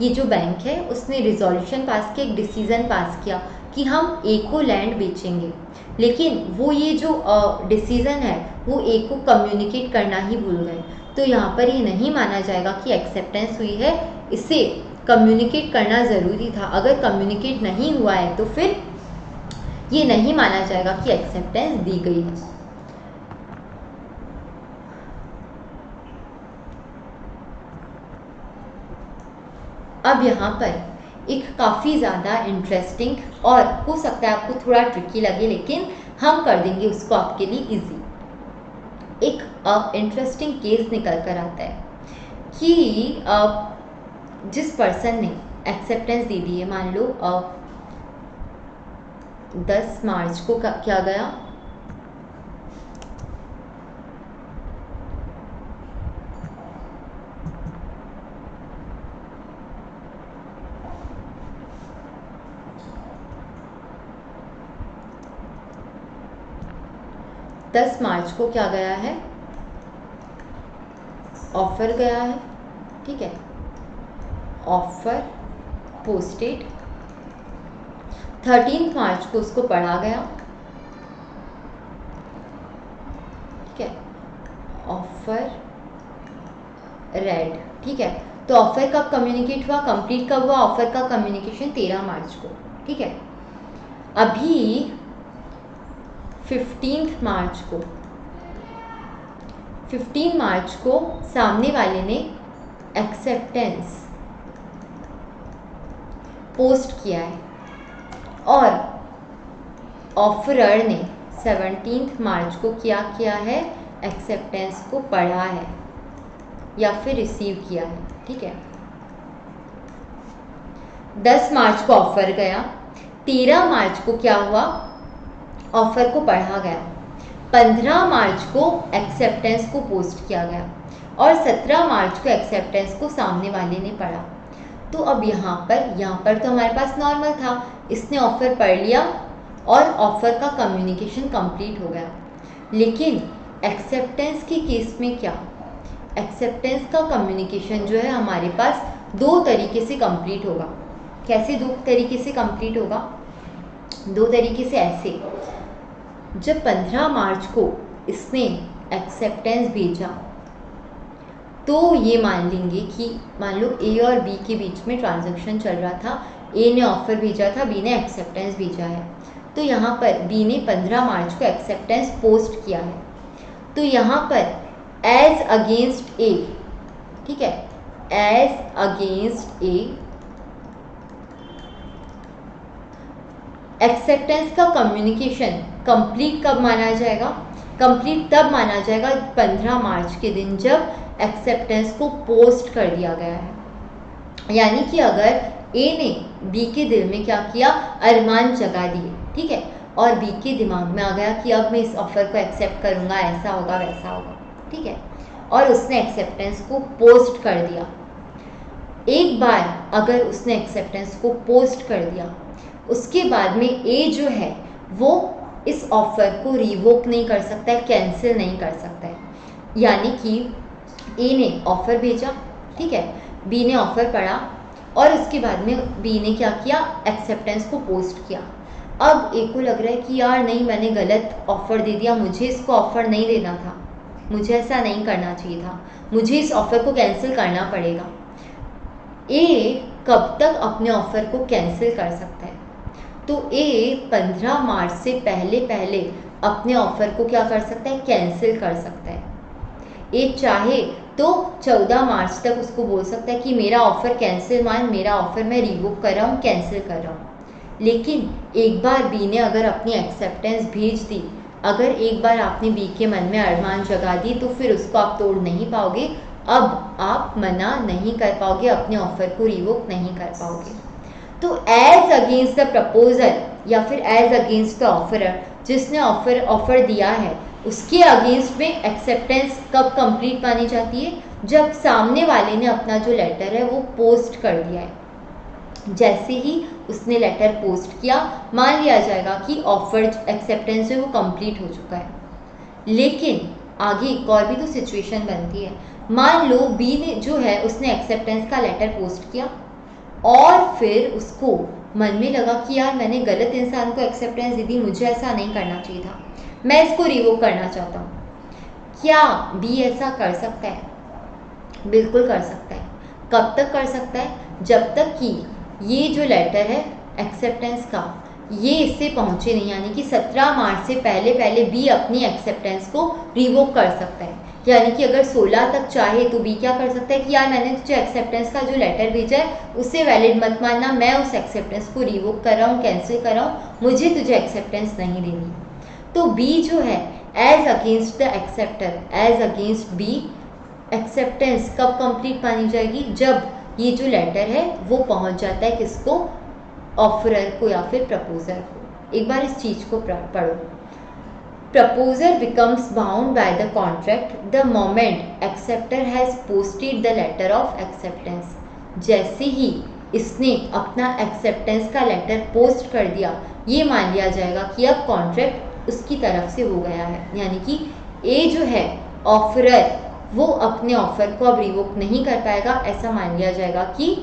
ये जो बैंक है उसने रिजोल्यूशन पास किया, एक डिसीजन पास किया कि हम ए को लैंड बेचेंगे, लेकिन वो ये जो डिसीजन है वो ए को कम्युनिकेट करना ही भूल गए। तो यहाँ पर ये नहीं माना जाएगा कि एक्सेप्टेंस हुई है, इसे कम्युनिकेट करना ज़रूरी था। अगर कम्युनिकेट नहीं हुआ है तो फिर ये नहीं माना जाएगा कि एक्सेप्टेंस दी गई है। अब यहाँ पर एक काफ़ी ज़्यादा इंटरेस्टिंग और हो सकता है आपको थोड़ा ट्रिकी लगे, लेकिन हम कर देंगे उसको आपके लिए इजी। एक इंटरेस्टिंग केस निकल कर आता है कि जिस पर्सन ने एक्सेप्टेंस दे दी है, मान लो 10 मार्च को क्या गया, दस मार्च को क्या गया है, ऑफर गया है, ठीक है, ऑफर पोस्टेड। 13 मार्च को उसको पढ़ा गया, ठीक है, ऑफर रेड, ठीक है। तो ऑफर कब कम्युनिकेट हुआ, कंप्लीट कब हुआ, ऑफर का कम्युनिकेशन 13 मार्च को, ठीक है। अभी 15 मार्च को सामने वाले ने एक्सेप्टेंस पोस्ट किया है और ऑफरर ने 17 मार्च को क्या किया है, एक्सेप्टेंस को पढ़ा है या फिर रिसीव किया है, ठीक है। 10 मार्च को ऑफर गया, 13 मार्च को क्या हुआ, ऑफर को पढ़ा गया, 15 मार्च को एक्सेप्टेंस को पोस्ट किया गया और 17 मार्च को एक्सेप्टेंस को सामने वाले ने पढ़ा। तो अब यहाँ पर तो हमारे पास नॉर्मल था, इसने ऑफर पढ़ लिया और ऑफर का कम्युनिकेशन कंप्लीट हो गया। लेकिन एक्सेप्टेंस के केस में क्या, एक्सेप्टेंस का कम्युनिकेशन जो है हमारे पास 2 तरीके से कंप्लीट होगा। कैसे 2 तरीके से कंप्लीट होगा, 2 तरीके से ऐसे, जब 15 मार्च को इसने एक्सेप्टेंस भेजा तो ये मान लेंगे कि मान लो ए और बी के बीच में ट्रांजैक्शन चल रहा था, ए ने ऑफर भेजा था, बी ने एक्सेप्टेंस भेजा है। तो यहाँ पर बी ने 15 मार्च को एक्सेप्टेंस पोस्ट किया है, तो यहाँ पर एज अगेंस्ट ए, ठीक है, एज अगेंस्ट ए एक्सेप्टेंस का कम्युनिकेशन कंप्लीट कब माना जाएगा, कंप्लीट तब माना जाएगा 15 मार्च के दिन जब एक्सेप्टेंस को पोस्ट कर दिया गया है। यानी कि अगर ए ने बी के दिल में क्या किया, अरमान जगा दिए, ठीक है, और बी के दिमाग में आ गया कि अब मैं इस ऑफर को एक्सेप्ट करूँगा, ऐसा होगा वैसा होगा, ठीक है, और उसने एक्सेप्टेंस को पोस्ट कर दिया। एक बार अगर उसने एक्सेप्टेंस को पोस्ट कर दिया, उसके बाद में ए जो है वो इस ऑफर को रिवोक नहीं कर सकता है, कैंसिल नहीं कर सकता है। यानी कि ए ने ऑफर भेजा, ठीक है, बी ने ऑफर पढ़ा और उसके बाद में बी ने क्या किया, एक्सेप्टेंस को पोस्ट किया। अब ए को लग रहा है कि यार नहीं, मैंने गलत ऑफ़र दे दिया, मुझे इसको ऑफ़र नहीं देना था, मुझे ऐसा नहीं करना चाहिए था, मुझे इस ऑफ़र को कैंसिल करना पड़ेगा। ए कब तक अपने ऑफ़र को कैंसिल कर सकता है? तो ए 15 मार्च से पहले पहले अपने ऑफ़र को क्या कर सकता है, कैंसिल कर सकता है। ए चाहे तो 14 मार्च तक उसको बोल सकता है कि मेरा ऑफ़र कैंसिल मान, मेरा ऑफ़र मैं रिवोक कर रहा हूँ, कैंसिल कर रहा हूँ। लेकिन एक बार बी ने अगर अपनी एक्सेप्टेंस भेज दी, अगर एक बार आपने बी के मन में अरमान जगा दी, तो फिर उसको आप तोड़ नहीं पाओगे। अब आप मना नहीं कर पाओगे, अपने ऑफ़र को रिवोक नहीं कर पाओगे। तो एज अगेंस्ट द प्रपोजर या फिर एज अगेंस्ट द ऑफरर, जिसने ऑफर दिया है, उसके अगेंस्ट में एक्सेप्टेंस कब कंप्लीट मानी जाती है, जब सामने वाले ने अपना जो लेटर है वो पोस्ट कर दिया है। जैसे ही उसने लेटर पोस्ट किया, मान लिया जाएगा कि ऑफर एक्सेप्टेंस जो वो कंप्लीट हो चुका है। लेकिन आगे एक और भी तो सिचुएशन बनती है। मान लो बी ने जो है उसने एक्सेप्टेंस का लेटर पोस्ट किया और फिर उसको मन में लगा कि यार मैंने गलत इंसान को एक्सेप्टेंस दे दी, मुझे ऐसा नहीं करना चाहिए था, मैं इसको रिवोक करना चाहता हूँ। क्या बी ऐसा कर सकता है? बिल्कुल कर सकता है। कब तक कर सकता है? जब तक कि ये जो लेटर है एक्सेप्टेंस का, ये इससे पहुँचे नहीं, यानी कि 17 मार्च से पहले पहले बी अपनी एक्सेप्टेंस को रिवोक कर सकता है। यानी कि अगर 16 तक चाहे तो बी क्या कर सकता है कि यार मैंने तुझे एक्सेप्टेंस का जो लेटर भेजा है उसे वैलिड मत मानना, मैं उस एक्सेप्टेंस को रिवोक कर रहा हूँ, कैंसिल कर रहा हूँ, मुझे तुझे एक्सेप्टेंस नहीं देनी। तो बी जो है as against the acceptor, as against B acceptance कब कंप्लीट मानी जाएगी, जब ये जो लेटर है वो पहुँच जाता है किसको, ऑफरर को या फिर प्रपोजर को। एक बार इस चीज़ को पढ़ो। Proposer becomes bound by the contract the moment acceptor has posted the letter of acceptance। जैसे ही इसने अपना एक्सेप्टेंस का लेटर पोस्ट कर दिया, ये मान लिया जाएगा कि अब कॉन्ट्रैक्ट उसकी तरफ से हो गया है। यानी कि ए जो है ऑफरर, वो अपने ऑफर को अब रिवोक नहीं कर पाएगा, ऐसा मान लिया जाएगा कि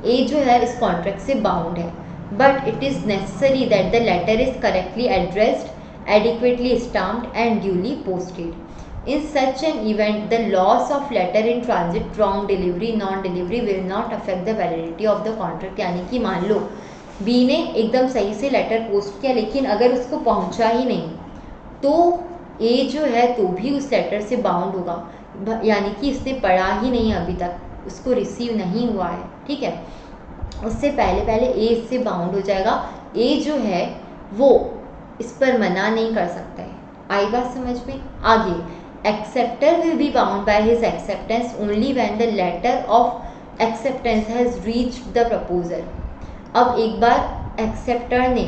ए जो है इस कॉन्ट्रैक्ट से बाउंड है। But it is necessary that the letter is correctly addressed, adequately stamped and duly posted. In such an event, the loss of letter in transit, wrong delivery, non-delivery will not affect the validity of the contract। यानी कि मान लो B ने एकदम सही से letter post किया, लेकिन अगर उसको पहुंचा ही नहीं तो ए जो है तो भी उस लेटर से बाउंड होगा। यानी कि इसने पढ़ा ही नहीं अभी तक, उसको रिसीव नहीं हुआ है, ठीक है, उससे पहले पहले ए इससे बाउंड हो जाएगा। ए जो है वो इस पर मना नहीं कर सकता है। आई बात समझ में? आगे, acceptor will be bound by his acceptance only when the letter of acceptance has reached the proposer. अब एक बार एक्सेप्टर ने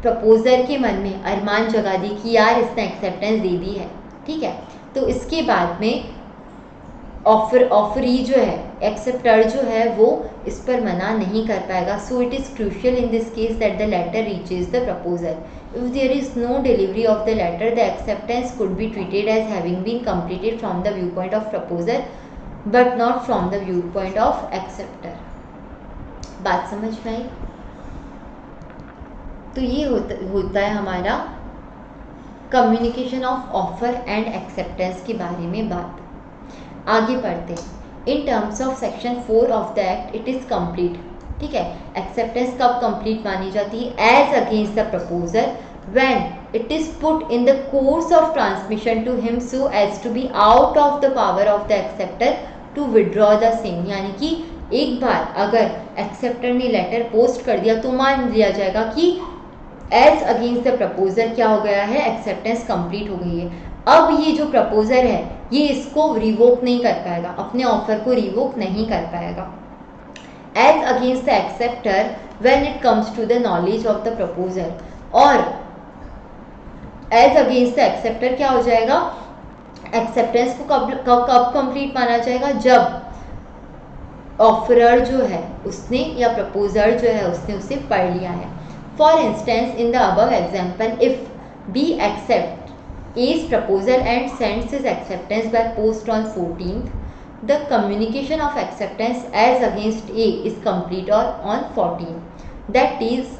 प्रपोजर के मन में अरमान जगा दी कि यार इसने एक्सेप्टेंस दे दी है, ठीक है, तो इसके बाद में ऑफरी जो है, एक्सेप्टर जो है, वो इस पर मना नहीं कर पाएगा। So it is crucial in this case that the letter reaches the proposer. If there is no delivery of the letter, the acceptance could be treated as having been completed from the view point of proposer but not from the view point of acceptor. बात समझ में आई? तो ये होता है हमारा communication of offer and acceptance के बारे में बात। आगे पढ़ते हैं। इन terms of section 4 of the act it is complete, ठीक है। एक्सेप्टेंस कब कंप्लीट मानी जाती है? As against the proposer when it is put in the course of transmission to him so as to be out of the power of the acceptor to withdraw the same. यानी कि एक बार अगर acceptor ने letter post कर दिया तो मान लिया जाएगा कि एज अगेंस्ट द प्रपोजर क्या हो गया है, एक्सेप्टेंस कंप्लीट हो गई है। अब ये जो प्रपोजर है ये इसको रिवोक नहीं कर पाएगा, अपने ऑफर को रिवोक नहीं कर पाएगा। As against the acceptor when it comes to the knowledge of the proposer, और एज अगेंस्ट द एक्सेप्टर क्या हो जाएगा, एक्सेप्टेंस को कब कंप्लीट माना जाएगा, जब ऑफरर जो है उसने या प्रपोजर जो है उसने उसे पढ़ लिया है। For instance in the above example, if B accept A's proposal and sends his acceptance by post on 14th, the communication of acceptance as against A is complete or on 14, that is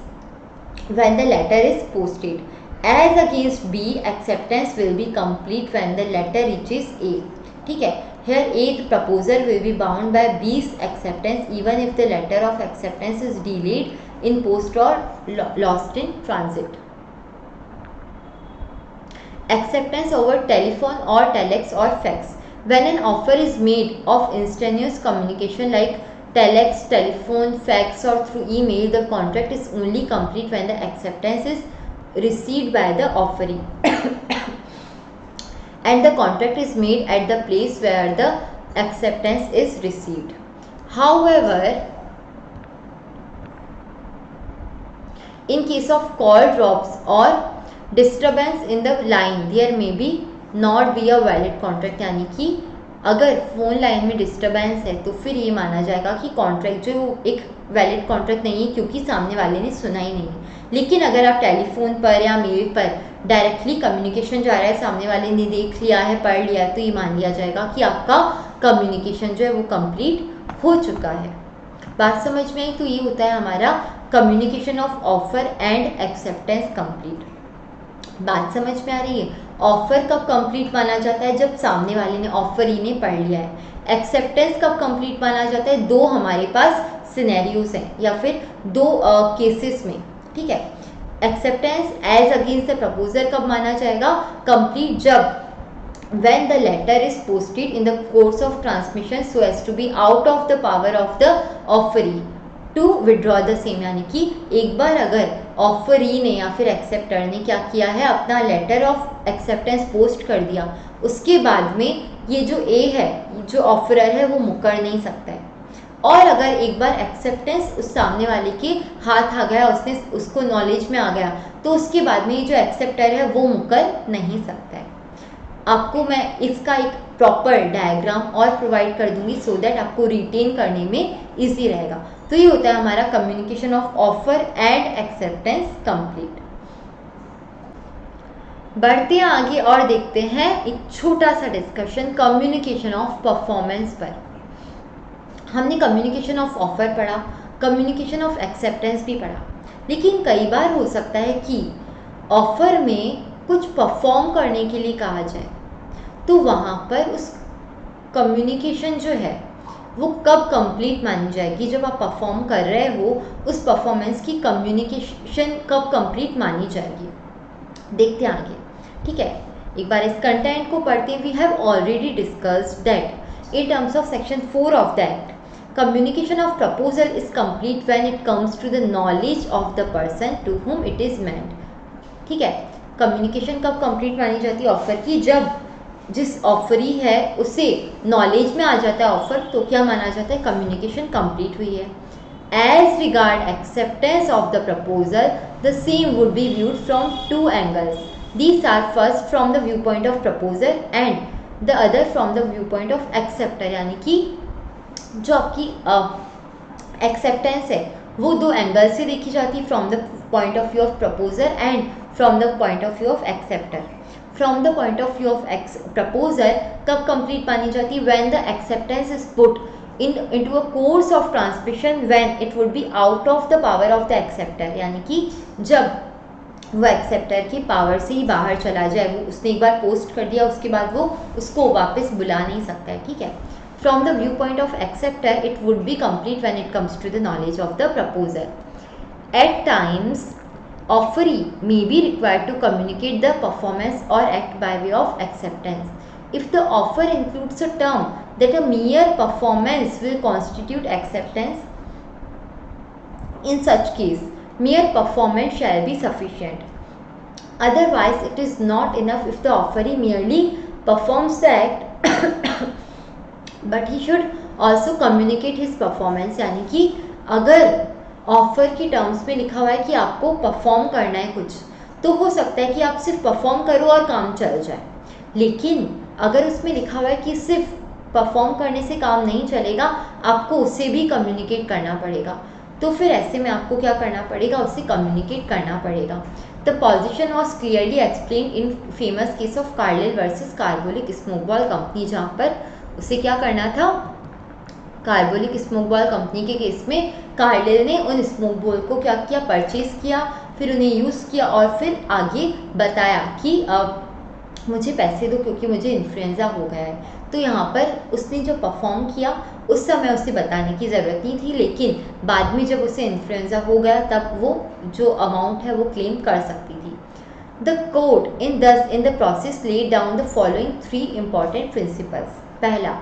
when the letter is posted. As against B, acceptance will be complete when the letter reaches A. ठीक है, here A, the proposer will be bound by B's acceptance even if the letter of acceptance is delayed in post or lost in transit. Acceptance over telephone or telex or fax. When an offer is made of instantaneous communication like telex, telephone, fax or through email, the contract is only complete when the acceptance is received by the offeree and the contract is made at the place where the acceptance is received. However, in case of call drops or disturbance in the line, there may be not be a valid contract, यानी कि अगर phone line में disturbance है तो फिर ये माना जाएगा कि कॉन्ट्रैक्ट जो एक वैलिड कॉन्ट्रैक्ट नहीं है क्योंकि सामने वाले ने सुना ही नहीं है। लेकिन अगर आप टेलीफोन पर या मेल पर डायरेक्टली कम्युनिकेशन जा रहा है, सामने वाले ने देख लिया है, पढ़ लिया है, तो ये मान लिया जाएगा कि आपका कम्युनिकेशन जो है वो कंप्लीट हो चुका है। बात समझ में आई? तो ये होता है हमारा communication of offer and acceptance complete. बात समझ में आ रही है? ऑफर कब कंप्लीट माना जाता है? जब सामने वाले ने, ऑफर ही ने पढ़ लिया है। एक्सेप्टेंस कब कंप्लीट माना जाता है? दो हमारे पास सिनेरियोस हैं या फिर दो केसेस में, ठीक है। Acceptance as against the proposer कब माना जाएगा? कंप्लीट जब when the letter is posted in the course of transmission so as to be out of the power of the offeree to withdraw the same, यानी कि एक बार अगर offeree ने या फिर एक्सेप्टर ने क्या किया है, अपना लेटर ऑफ एक्सेप्टेंस पोस्ट कर दिया, उसके बाद में ये जो ए है, जो ऑफरर है, वो मुकर नहीं सकता है। और अगर एक बार एक्सेप्टेंस उस सामने वाले के हाथ आ गया, उसने उसको नॉलेज में आ गया, तो उसके बाद में ये जो एक्सेप्टर है वो मुकर नहीं सकता है। आपको मैं इसका एक प्रॉपर डायग्राम और प्रोवाइड कर दूंगी सो दैट आपको रिटेन करने में इजी रहेगा। तो ये होता है हमारा communication of offer and acceptance complete. बढ़ते हैं आगे और देखते हैं एक छोटा सा डिस्कशन कम्युनिकेशन ऑफ परफॉर्मेंस पर। हमने कम्युनिकेशन ऑफ ऑफर पढ़ा, कम्युनिकेशन ऑफ एक्सेप्टेंस भी पढ़ा, लेकिन कई बार हो सकता है कि ऑफर में कुछ परफॉर्म करने के लिए कहा जाए, तो वहाँ पर उस कम्युनिकेशन जो है वो कब कंप्लीट मानी जाएगी? जब आप परफॉर्म कर रहे हो, उस परफॉर्मेंस की कम्युनिकेशन कब कंप्लीट मानी जाएगी? देखते हैं आगे, ठीक है। एक बार इस कंटेंट को पढ़ते हैं। We have already discussed that in terms of section 4 of the act, communication of proposal is complete when it comes to the knowledge of the person to whom it is meant। ठीक है, communication कब complete मानी जाती है offer की? जब जिस offeree है उसे नॉलेज में आ जाता है ऑफर, तो क्या माना जाता है? कम्युनिकेशन कंप्लीट हुई है। As regard acceptance of the proposal, the same would be viewed from two angles. These are first from the view point of proposer and the other from the view point of acceptor, यानी कि जो आपकी acceptance है वो दो angle से देखी जाती है, from the point of view of proposer and from the point of view of acceptor. From the point of view of proposer कब कंप्लीट मानी जाती है? When the acceptance is put into a course of transmission when it would be out of the power of the acceptor, यानी कि जब वो acceptor की power से ही बाहर चला जाए, वो उसने एक बार पोस्ट कर दिया, उसके बाद वो उसको वापस बुला नहीं सकता है, ठीक है। From the viewpoint of acceptor, it would be complete when it comes to the knowledge of the proposer. At times, offeree may be required to communicate the performance or act by way of acceptance. If the offer includes a term that a mere performance will constitute acceptance, in such case, mere performance shall be sufficient. Otherwise, it is not enough if the offeree merely performs the act but he should also communicate his performance, यानी कि अगर offer की terms में लिखा हुआ है कि आपको परफॉर्म करना है कुछ, तो हो सकता है कि आप सिर्फ परफॉर्म करो और काम चल जाए। लेकिन अगर उसमें लिखा हुआ है कि सिर्फ परफॉर्म करने से काम नहीं चलेगा, आपको उसे भी कम्युनिकेट करना पड़ेगा, तो फिर ऐसे में आपको क्या करना पड़ेगा? उसे कम्युनिकेट करना पड़ेगा। The position was clearly explain in famous case of Carlill versus Carbolic smoke ball Company, जहाँ पर उसे क्या करना था, कार्बोलिक स्मोक बॉल कंपनी के केस में कार्लेल ने उन स्मोक बॉल को क्या किया, परचेज किया, फिर उन्हें यूज़ किया और फिर आगे बताया कि मुझे पैसे दो क्योंकि मुझे इन्फ्लुएंजा हो गया है। तो यहाँ पर उसने जो परफॉर्म किया उस समय उसे बताने की ज़रूरत नहीं थी, लेकिन बाद में जब उसे इन्फ्लुएंजा हो गया तब वो जो अमाउंट है वो क्लेम कर सकती थी। The court in the process laid down the following 3 important principles. पहला,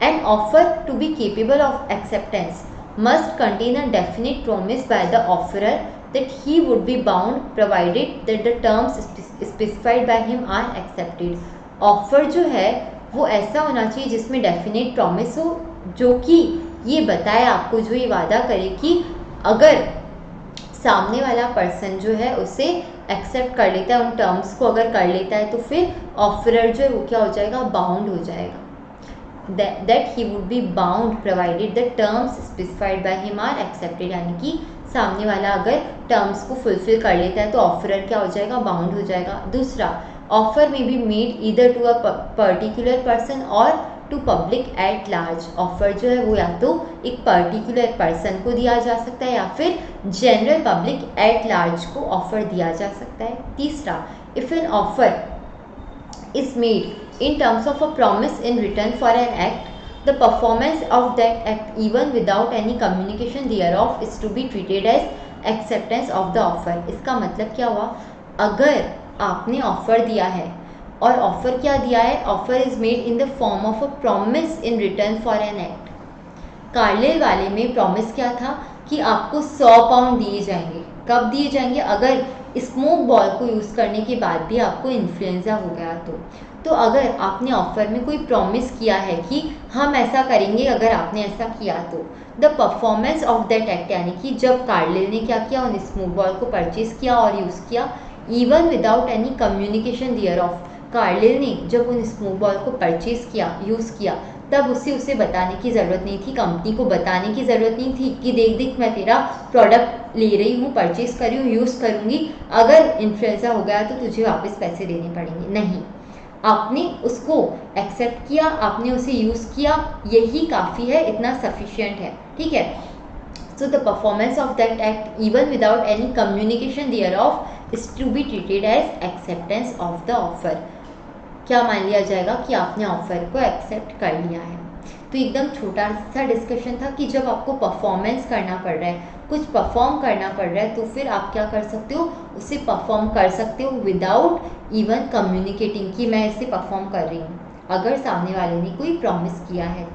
an offer to be capable of acceptance must contain a definite promise by the offerer that he would be bound provided that the terms specified by him are accepted. Offer जो है वो ऐसा होना चाहिए जिसमें definite promise हो, जो कि ये बताए आपको, जो ये वादा करे कि अगर सामने वाला पर्सन जो है उसे एक्सेप्ट कर लेता है, उन टर्म्स को अगर कर लेता है, तो फिर ऑफरर जो है वो क्या हो जाएगा, बाउंड हो जाएगा। that he would be bound provided the terms specified by him are accepted, यानी कि सामने वाला अगर टर्म्स को फुलफिल कर लेता है तो ऑफरर क्या हो जाएगा, बाउंड हो जाएगा। दूसरा, offer may be made either to a particular person और to public at large. Offer जो है वो या तो एक पर्टिकुलर पर्सन को दिया जा सकता है या फिर जनरल पब्लिक एट लार्ज को ऑफर दिया जा सकता है। तीसरा, if an offer is made in terms of a promise in return for an act, the performance of that act even without any communication thereof is to be treated as acceptance of the offer. इसका मतलब क्या हुआ, अगर आपने offer दिया है और offer क्या दिया है, offer is made in the form of a promise in return for an act. कार्लेल वाले में प्रॉमिस क्या था कि आपको 100 पाउंड दिए जाएंगे। कब दिए जाएंगे, अगर स्मोक बॉल को यूज़ करने के बाद भी आपको इन्फ्लुएंजा हो गया तो अगर आपने ऑफर में कोई प्रॉमिस किया है कि हम ऐसा करेंगे अगर आपने ऐसा किया तो the performance of that act, यानी कि जब कार्लेल ने क्या किया, उन स्मोक बॉल को परचेज किया और यूज़ किया even without any communication thereof, Carlill ने जब उन स्मोक बॉल को परचेज किया, यूज़ किया, तब उसे बताने की ज़रूरत नहीं थी, कंपनी को बताने की ज़रूरत नहीं थी कि देख देख मैं तेरा प्रोडक्ट ले रही हूँ, परचेज कर रही हूँ, यूज़ करूँगी, अगर इन्फ्लुएंजा हो गया तो तुझे वापस पैसे देने पड़ेंगे। नहीं, आपने उसको एक्सेप्ट किया, आपने उसे यूज़ किया, यही काफ़ी है, इतना सफिशिएंट है, ठीक है। So the performance of that act even without any communication thereof is to be treated as acceptance of the offer. क्या मान लिया जाएगा कि आपने ऑफर को एक्सेप्ट कर लिया है। तो एकदम छोटा सा डिस्कशन था कि जब आपको परफॉर्मेंस करना पड़ रहा है, कुछ परफॉर्म करना पड़ रहा है, तो फिर आप क्या कर सकते हो, उसे परफॉर्म कर सकते हो विदाउट इवन कम्युनिकेटिंग कि मैं इसे परफॉर्म कर रही हूँ, अगर सामने वाले ने कोई प्रॉमिस किया है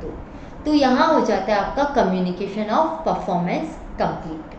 तो यहाँ हो जाता है आपका कम्युनिकेशन ऑफ परफॉर्मेंस कंप्लीट।